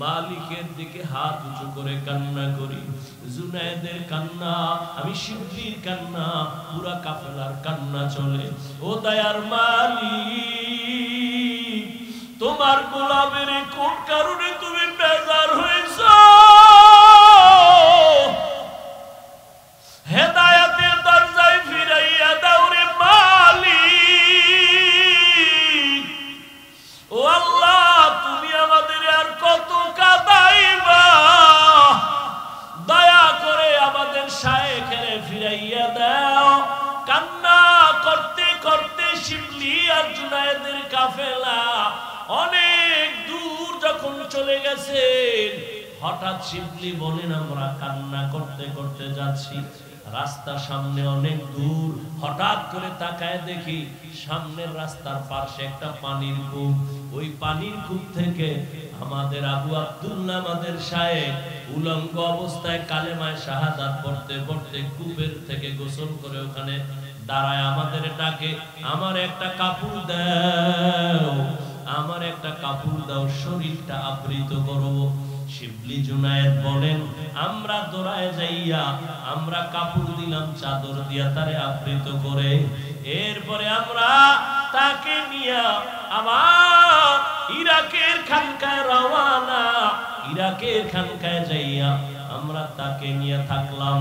মালিকের দিকে হাত উঁচু করে কান্না করি। জুনায়েদের কান্না, আমি শিবলির কান্না, পুরা কাফেলার কান্না চলে। ও দয়ার মালিক, তোমার গোলামের কোন কারণে তুমি বেজার হয়েছ? হেদায়েতের দরজায় ফিরাইয়া দাও রে মালিক। ও আল্লাহ, তুমি আমাদের আর কত কাঁদাইবা? ফিরাইয়া দাও। কান্না করতে করতে শিবলি আর জুনায়েদের কাফেলা অনেক দূর যখন চলে গেছেন, হঠাৎ শিবলি বলেন আমরা কান্না করতে করতে যাচ্ছি, রাস্তা সামনে অনেক দূর, হঠাৎ করে তাকায় দেখি সামনের রাস্তার পাশে একটা পানির কূপ। ওই পানির কূপ থেকে আমাদের আবু আব্দুল্লাহ আমাদের শায়েখ উলঙ্গ অবস্থায় কালেমায়ে শাহাদাত পড়তে পড়তে কূপের থেকে গোসল করে ওখানে দাঁড়ায় আমাদের ডাকে, আমার একটা কাপড় দাও, আমার একটা কাপড় দাও, শরীরটা আবৃত করব। শিবলি জুনায়েদ বলেন আমরা দৌড়ায় যাইয়া আমরা কাপড় দিলাম, চাদর দিয়া তারে আবৃত করে। এরপরে আমরা তাকে নিয়ে আবার ইরাকের খানকায় রওয়ানা। ইরাকের খানকায় যাইয়া আমরা তাকে নিয়ে থাকলাম।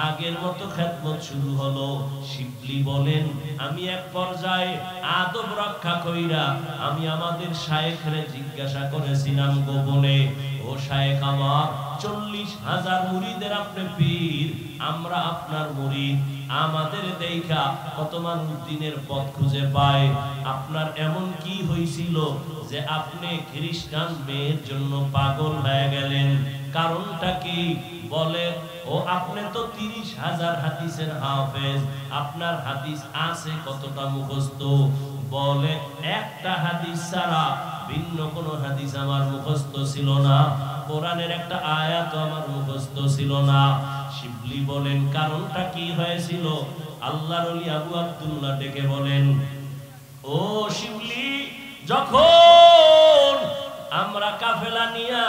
আগের মতো খেদমত শুরু হলো। শিবলি বলেন আমি এক পর্যায়ে আদব রক্ষা কইরা আমি আমাদের শায়েখরে জিজ্ঞাসা করেছিলাম গোপনে, ও শায়েখ আমার 40,000 মুরিদের আপনি পীর, আমরা আপনার মুরিদ, আমাদের দেখা কত মানুষ দিনের পথ খুঁজে পায়, আপনার এমন কি হয়েছিল যে আপনি খ্রিস্টান মেয়ের জন্য পাগল হয়ে গেলেন? কারণটা কি? বলে ও আপনি তো 30,000 হাদিসের হাফেজ, আপনার হাদিস আছে কতটা মুখস্থ? বলে একটা হাদিস ছাড়া ভিন্ন কোন হাদিস আমার মুখস্থ ছিল না, কোরআনের একটা আয়াত আমার মুখস্থ ছিল না। শিবলি বলেন কারণটা কি হয়েছিল? আল্লাহর ওলি আবু আব্দুল্লাহ ডেকে বলেন, ও শিবলি, যখন আমরা কাফেলা নিয়া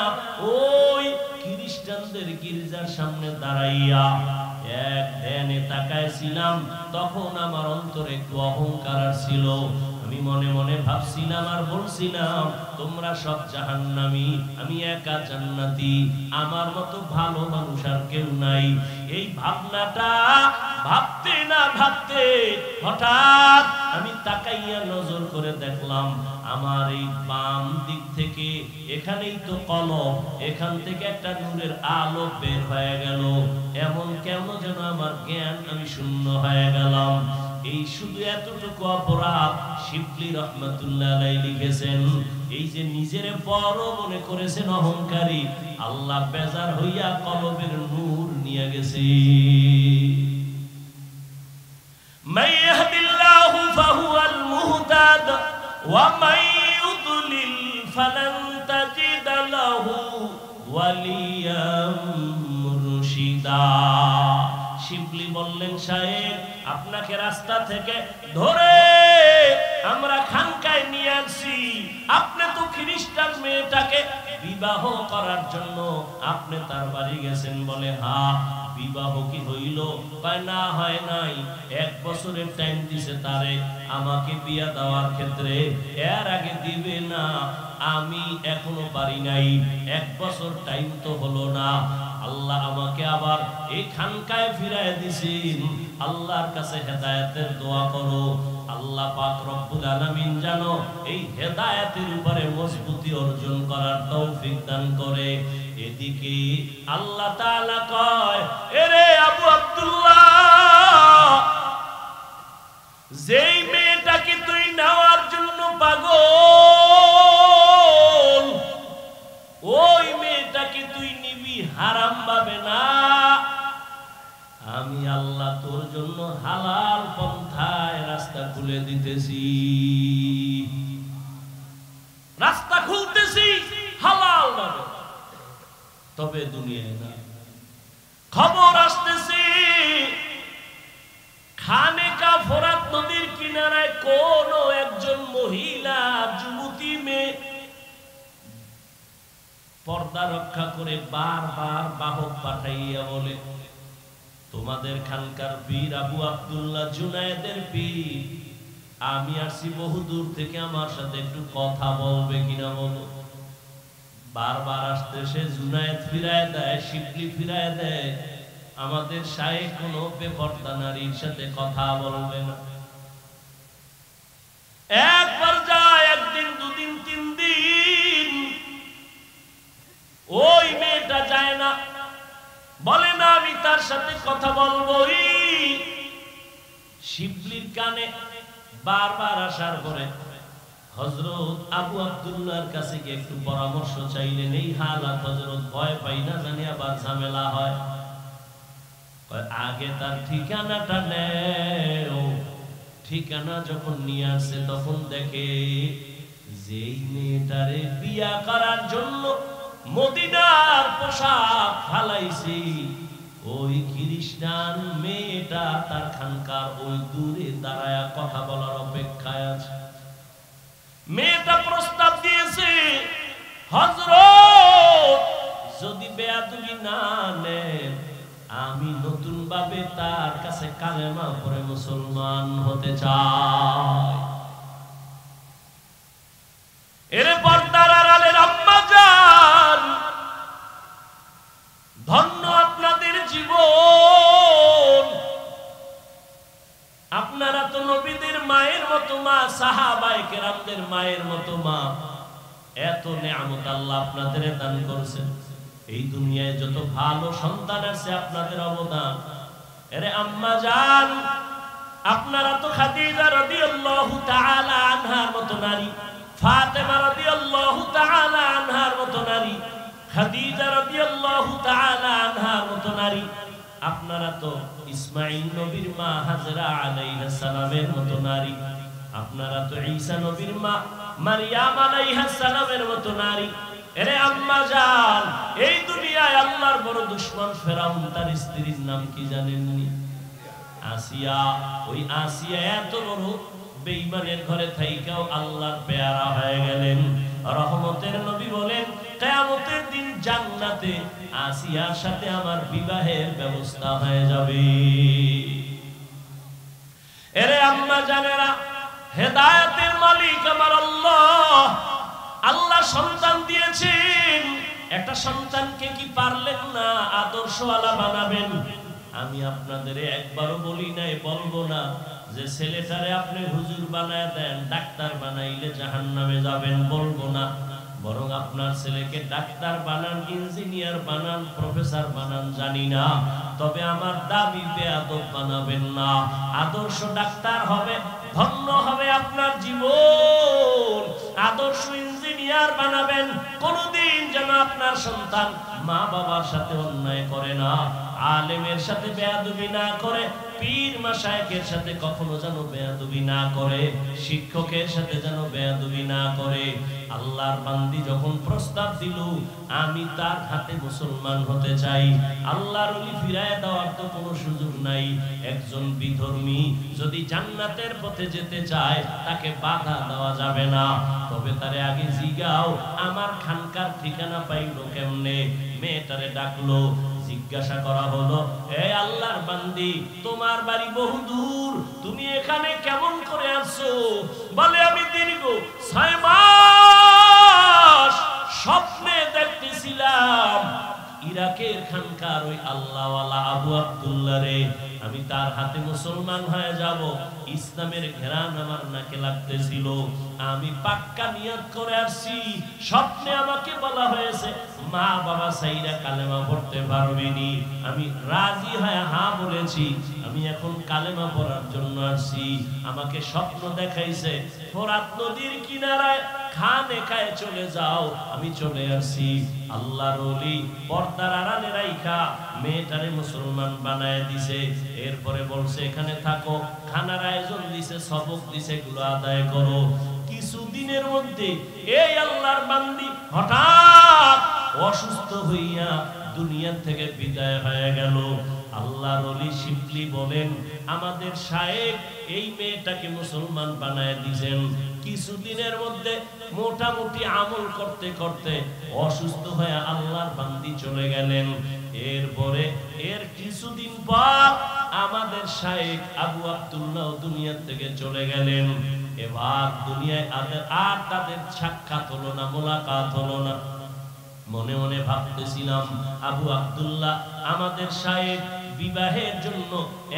ওই খ্রিস্টানদের গির্জার সামনে দাঁড়াইয়া এক ধ্যানে তাকাইছিলাম, তখন আমার অন্তরে একটু অহংকার ছিল। আমি মনে মনে ভাবছিলাম আর বলছিলাম তোমরা সব জাহান্নামী, আমি একা জান্নাতি, আমার মতো ভালো মানুষ আর কেউ নাই। এই ভাবনাটা ভাবতে না ভাবতে হঠাৎ আমি তাকাইয়া নজর করে দেখলাম আমার এই বাম দিক থেকে, এখানেই তো কলম, এখান থেকে একটা নূরের আলো বের হয়ে গেল। এমন কেন যেন আমার জ্ঞান, আমি শূন্য হয়ে গেলাম। এই শুধু এতটুকু অপরাধ শিবলি রহমাতুল্লাহ আলাইহি লিখেছেন। এই যে নিজের বড় মনে করেছেন অহংকারী, আল্লাহ বেজার হইয়া কলবের নূর নিয়ে গেছে। মান ইয়াহদিল্লাহু ফাহুয়াল মুহতাদ ওয়া মান ইউদ্লিল ফালান তাজিদ লাহু ওয়ালিয়াম মুরশিদা। শিবলি বললেন সাহেব, আপনাকে রাস্তা থেকে ধরে আমরা খানকায় নিয়ে আসছি, আপনি তো খ্রিস্টান মেয়েটাকে বিবাহ করার জন্য আপনি তার বাড়ি গেছেন। বলে হ্যাঁ, বিবাহ কি হইল? কয় না, হয় নাই। 1 বছরের টাইম দিছে তারে আমাকে বিয়া দেওয়ার ক্ষেত্রে, এর আগে দিবে না, আমি এখনো পারি নাই, 1 বছর টাইম তো হলো না। আল্লাহ আমাকে আবার এই খানকায় ফিরায় দিছেন। আল্লাহর কাছে হেদায়েতের দোয়া করো, আল্লাহ পাক রব্বুল আলামিন যেন এই হেদায়েতের উপরে মজবুতি অর্জন করার তৌফিক দান করে। এদিকে আল্লাহ তাআলা কয়, এরে আবু আব্দুল্লাহ, যেই মেয়েটাকে তুই নেওয়ার জন্য পাগল, ওই মেয়েটাকে তুই নিবি হারাম ভাবে না, আমি আল্লাহ তোর জন্য হালাল পন্থায় রাস্তা খুলে দিতেছি, রাস্তা খুলতেছি হালাল ভাবে। তবে দুনিয়ায় না, খবর আসতেছি খানেকা ফোরাত নদীর কিনারায় কোন একজন মহিলা যুবতী মেয়ে পর্দা রক্ষা করে বারবার বাহক পাঠাইয়া বলে, তোমাদের খানকার পীর আবু আব্দুল্লাহ জুনায়েদের পীর, আমি আসছি বহু দূর থেকে, আমার সাথে একটু কথা বলবে কিনা বলো। বারবার আসতে সে জুনায়েদ ফিরায় দেয়, শিবলি ফিরায় দেয়, আমাদের শায়েখ কোনো বেপর্দা নারীর সাথে কথা বলবে না। একবার যায়, একদিন, দুদিন, 3 দিন ওই মেয়েটা যায় না। বলে না আমি তার সাথে কথা বলবোই। শিবলির কানে বারবার আসার পরে হযরত আবু আব্দুল্লাহর কাছে গিয়ে একটু পরামর্শ চাইলেন। এই হালাত হযরত ভয় পাই না জানি আবার ঝামেলা হয়। আগে তার ঠিকানাটা নেও। ঠিকানা যখন নিয়ে আসে তখন দেখে যেই মেয়েটারে বিয়া করার জন্য মদিনার পোশাক ফালাইছে ওই খ্রিস্টান মেয়েটা তার খানকার ওই দূরে দাঁড়ায়া কথা বলার অপেক্ষায় আছে। মেয়েটা প্রস্তাব দিয়েছে, হযরত যদি বেয়াদবি না নেন আমি নতুন ভাবে তার কাছে কালেমা পড়ে মুসলমান হতে চাই। এরে পর্দার আড়ালের আম্মা জান, ধন্য আপনাদের জীবন। আপনারা তো নবীদের মায়ের মতো মা, সাহাবায়ে কেরামদের মায়ের মতো মা। এত নেয়ামত আল্লাহ আপনাদের দান করেছেন। এই দুনিয়ায় যত ভালো সন্তান আছে আপনাদের অবদান। এরে আম্মা জান, আপনারা তো খাদিজা রাদিয়াল্লাহু তাআলা আনহার মতো নারী, ফাতেমা রাদিয়াল্লাহু তাআলা আনহার মতো নারী, খাদিজা রাদিয়াল্লাহু তাআলা আনহার মতো নারী। আপনারা তো ইসমাঈল নবীর মা হাজরা আলাইহিস সালামের মতো নারী। আপনারা তো ঈসা নবীর মা মারইয়াম আলাইহিস সালামের মতো নারী। এরে আম্মা জান, এই দুনিয়ায় আল্লাহর বড় দুশমন ফেরাউন, তার স্ত্রীর নাম কি জানেননি? আসিয়া। ওই আসিয়া এত বড় বেঈমানের ঘরে থাইকাও আল্লাহর পেয়ারা হয়ে গেলেন। রহমতের নবী বলেন কিয়ামতের দিন জান্নাতে আসিয়ার সাথে আমার বিবাহের ব্যবস্থা হয়ে যাবে। এরে আম্মা জানেরা, হেদায়েতের মালিক আমার আল্লাহ। আল্লাহ সন্তান দিয়েছেন, একটা সন্তানকে কি পারলেন না আদর্শওয়ালা বানাবেন? আমি আপনাদের একবারও বলি নাই, বলবো না যে ছেলেটারে আপনি হুজুর বানায় দেন, ডাক্তার বানাইলে জাহান্নামে যাবেন, বলবো না। বরং আপনার ছেলেকে ডাক্তার বানান, ইঞ্জিনিয়ার বানান, প্রফেসর বানান, জানি না, তবে আমার দাবি বেয়াদব বানাবেন না। আদর্শ ডাক্তার হবে, ধন্য হবে আপনার জীবন। আদর্শ ইঞ্জিনিয়ার বানাবেন। কোনদিন যেন আপনার সন্তান মা বাবার সাথে অন্যায় করে না, আলেমের সাথে বেয়াদবি না করে, পীর মাশায়েখের সাথে কখনো যেন বেয়াদবি না করে, শিক্ষকের সাথে যেন বেয়াদবি না করে। আল্লাহর বান্দি যখন প্রস্তাব দিল আমি তার হাতে মুসলমান হতে চাই, আল্লাহর ওলি ফিরায় দেওয়ার তো কোনো সুযোগ নাই। একজন বিধর্মী যদি জান্নাতের পথে যেতে চায় তাকে বাধা দেওয়া যাবে না। তবে তারে আগে জিগাও আমার খানকার ঠিকানা পাইলো কেমনে। মেয়েটারে ডাকলো, জিজ্ঞাসা করা হলো, এ আল্লাহর বান্দি তোমার বাড়ি বহু দূর, তুমি এখানে কেমন করে আসছো? বলে আমি দীর্ঘ 6 মাস স্বপ্নে দেখতেছিলাম ইরাকের খানকার ওই আল্লাহওয়ালা আবু আব্দুল্লাহ রে, আমি তার হাতে মুসলমান হয়ে যাব। ইসলামের ঘেরান আমার নাকে লাগতেছিল, আমি পাক্কা নিয়ত করে আসছি। স্বপ্নে আমাকে বলা হয়েছে মা বাবা সাইরা কালেমা পড়তে পারবেনি। আমি রাজি হয়ে হ্যাঁ বলেছি, আমি এখন কালেমা পড়ার জন্য আসছি। আমাকে স্বপ্ন দেখাইছে ফোরাত নদীর কিনারায় খানেকায় চলে যাও, আমি চলে আসছি। আল্লাহর ওলি পর্দার আড়ালে রাইখা মেয়েটারে মুসলমান বানায় দিছে। এরপরে বলছে এখানে থাকো, খানার আয়োজন দিছে, সবক দিছে, এগুলো আদায় করো। কিছুদিনের মধ্যে এই আল্লাহর বান্দি হঠাৎ অসুস্থ হইয়া দুনিয়া থেকে বিদায় হয়ে গেল। আল্লাহর ওলি শিবলি বলেন আমাদের শায়েখ এই মেয়েটাকে মুসলমান বানায় দিয়েছেন। কিছুদিনের মধ্যে মোটামুটি আমল করতে করতে অসুস্থ হয়ে আল্লাহর বান্দি চলে গেলেন। এরপরে এর কিছুদিন পর আমাদের শায়েখ আবু আব্দুল্লাহ দুনিয়া থেকে চলে গেলেন। এবার দুনিয়ায় আর তাদের সাক্ষাৎ হলো না, মোলাকাত হলো না। মনে মনে ভাবতেছিলাম আবু আব্দুল্লাহ আমাদের শায়েখ বিবাহের জন্য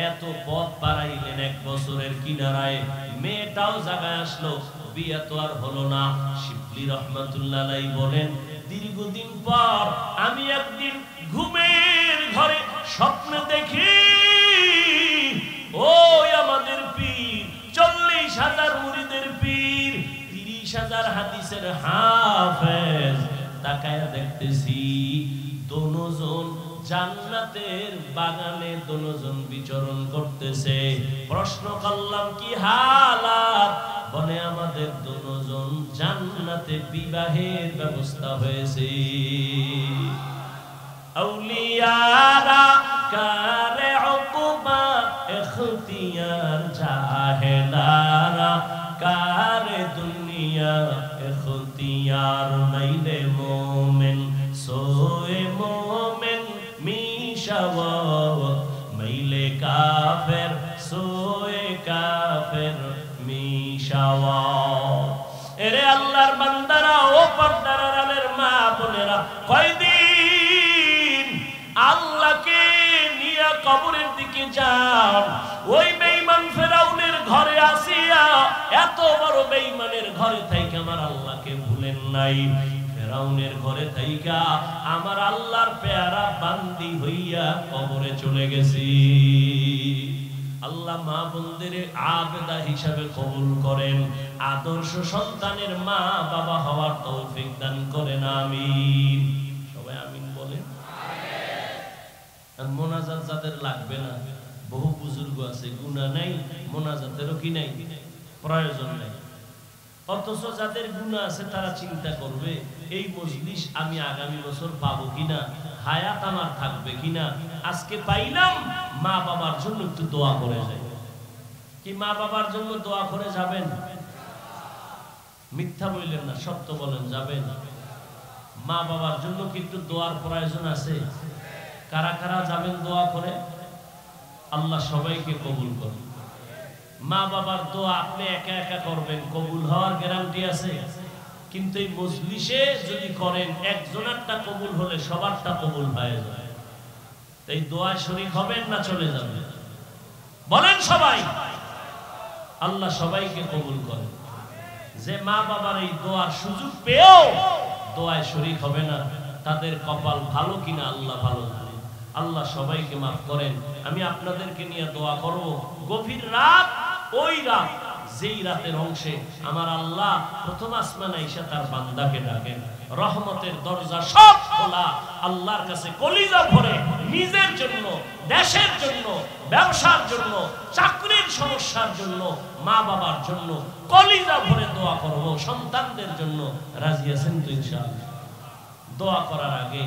এত পথ বাড়াইলেন, 1 বছরের কিনারায় মেয়েটাও জায়গায় আসলো, বিয়ে তো আর হলো না। শিবলি রহমাতুল্লাহ আলাইহি বলেন দীর্ঘদিন পর আমি একদিন ঘুমের ঘরে স্বপ্নে দেখি ওই আমাদের পীর 40,000 মুরিদের পীর, 30,000 হাদিসের হাফেজ, তাকায়া দেখতেছি দুজন জান্নাতের বাগানে দুজন বিচরণ করতেছে। প্রশ্ন করলাম কি হালাত? বলে আমাদের দুজন জান্নাতে বিবাহের ব্যবস্থা হয়েছে। আউলিয়ারা কারে উকবা ইখতিয়ার, জাহেলারা কারে দুনিয়া ইখতিয়ার। মাইলে মোমেন সোয়ে মোমেন মিশাওয়া, মাইলে কাফের সোয়ে কাফের মিশাওয়া। এরে আল্লাহর বান্দারা ও পর্দার আড়ালের মা বোনেরা, কয়দিন আল্লাহকে নিয়ে কবরের দিকে যান। ওই বেঈমান ফেরাউনের ঘরে আসিয়া, এত বড় বেঈমানের ঘরে থেকে আমার আল্লাহকে ভুলেন নাই। ফেরাউনের ঘরে থাইকা আমার আল্লাহর পেয়ারা বান্দি হইয়া কবরে চলে গেছি। আল্লাহ মা বোনদের আবেদা হিসাবে কবুল করেন, আদর্শ সন্তানের মা বাবা হওয়ার তৌফিক দান করেন, আমিন। সবাই আমিন বলেন। আর মোনাজাত যাদের লাগবে না, বহু বুজুর্গ আছে, গুনাহ নাই, মোনাজাতেরও কি নাই, প্রয়োজন নাই। অথচ যাদের গুনাহ আছে তারা চিন্তা করবে এই মজলিস আমি আগামী বছর পাবো কিনা, হায়াত আমার থাকবে কিনা। আজকে পাইলাম, মা বাবার জন্য একটু দোয়া করে যাই। কি মা বাবার জন্য দোয়া করে যাবেন? মিথ্যা বললেন না, সত্য বলেন, যাবেন? মা বাবার জন্য কি একটু দোয়ার প্রয়োজন আছে? কারা কারা যাবেন দোয়া করে? আল্লাহ সবাইকে কবুল করুন। মা বাবার দোয়া আপনি একা একা করবেন, কবুল হওয়ার গ্যারান্টি আছে? কিন্তু এই মজলিসে যদি করেন, একজনেরটা কবুল হলে সবারটা কবুল হয়ে যায়। এই দোয়ায় শরীক হবেন না চলে যাবেন? বলেন সবাই। আল্লাহ সবাইকে কবুল করেন। যে মা বাবার এই দোয়ার সুযোগ পেয়েও দোয়ায় শরীক হবে না, তাদের কপাল ভালো কিনা আল্লাহ ভালো জানেন। আল্লাহ সবাইকে মাফ করেন। আমি আপনাদেরকে নিয়ে দোয়া করব। গভীর রাত, ওই রাত যেই রাতের অংশে আমার আল্লাহ প্রথম আসমানে এসে তার বান্দাকে ডাকেন, রহমতের দরজা সব খোলা, আল্লাহর কাছে কলিজা ভরে নিজের জন্য, দেশের জন্য, ব্যবসার জন্য, চাকরির সমস্যার জন্য, মা বাবার জন্য কলিজা ভরে দোয়া করব। সন্তানদের জন্য রাজি আছেন তো ইনশাআল্লাহ? দোয়া করার আগে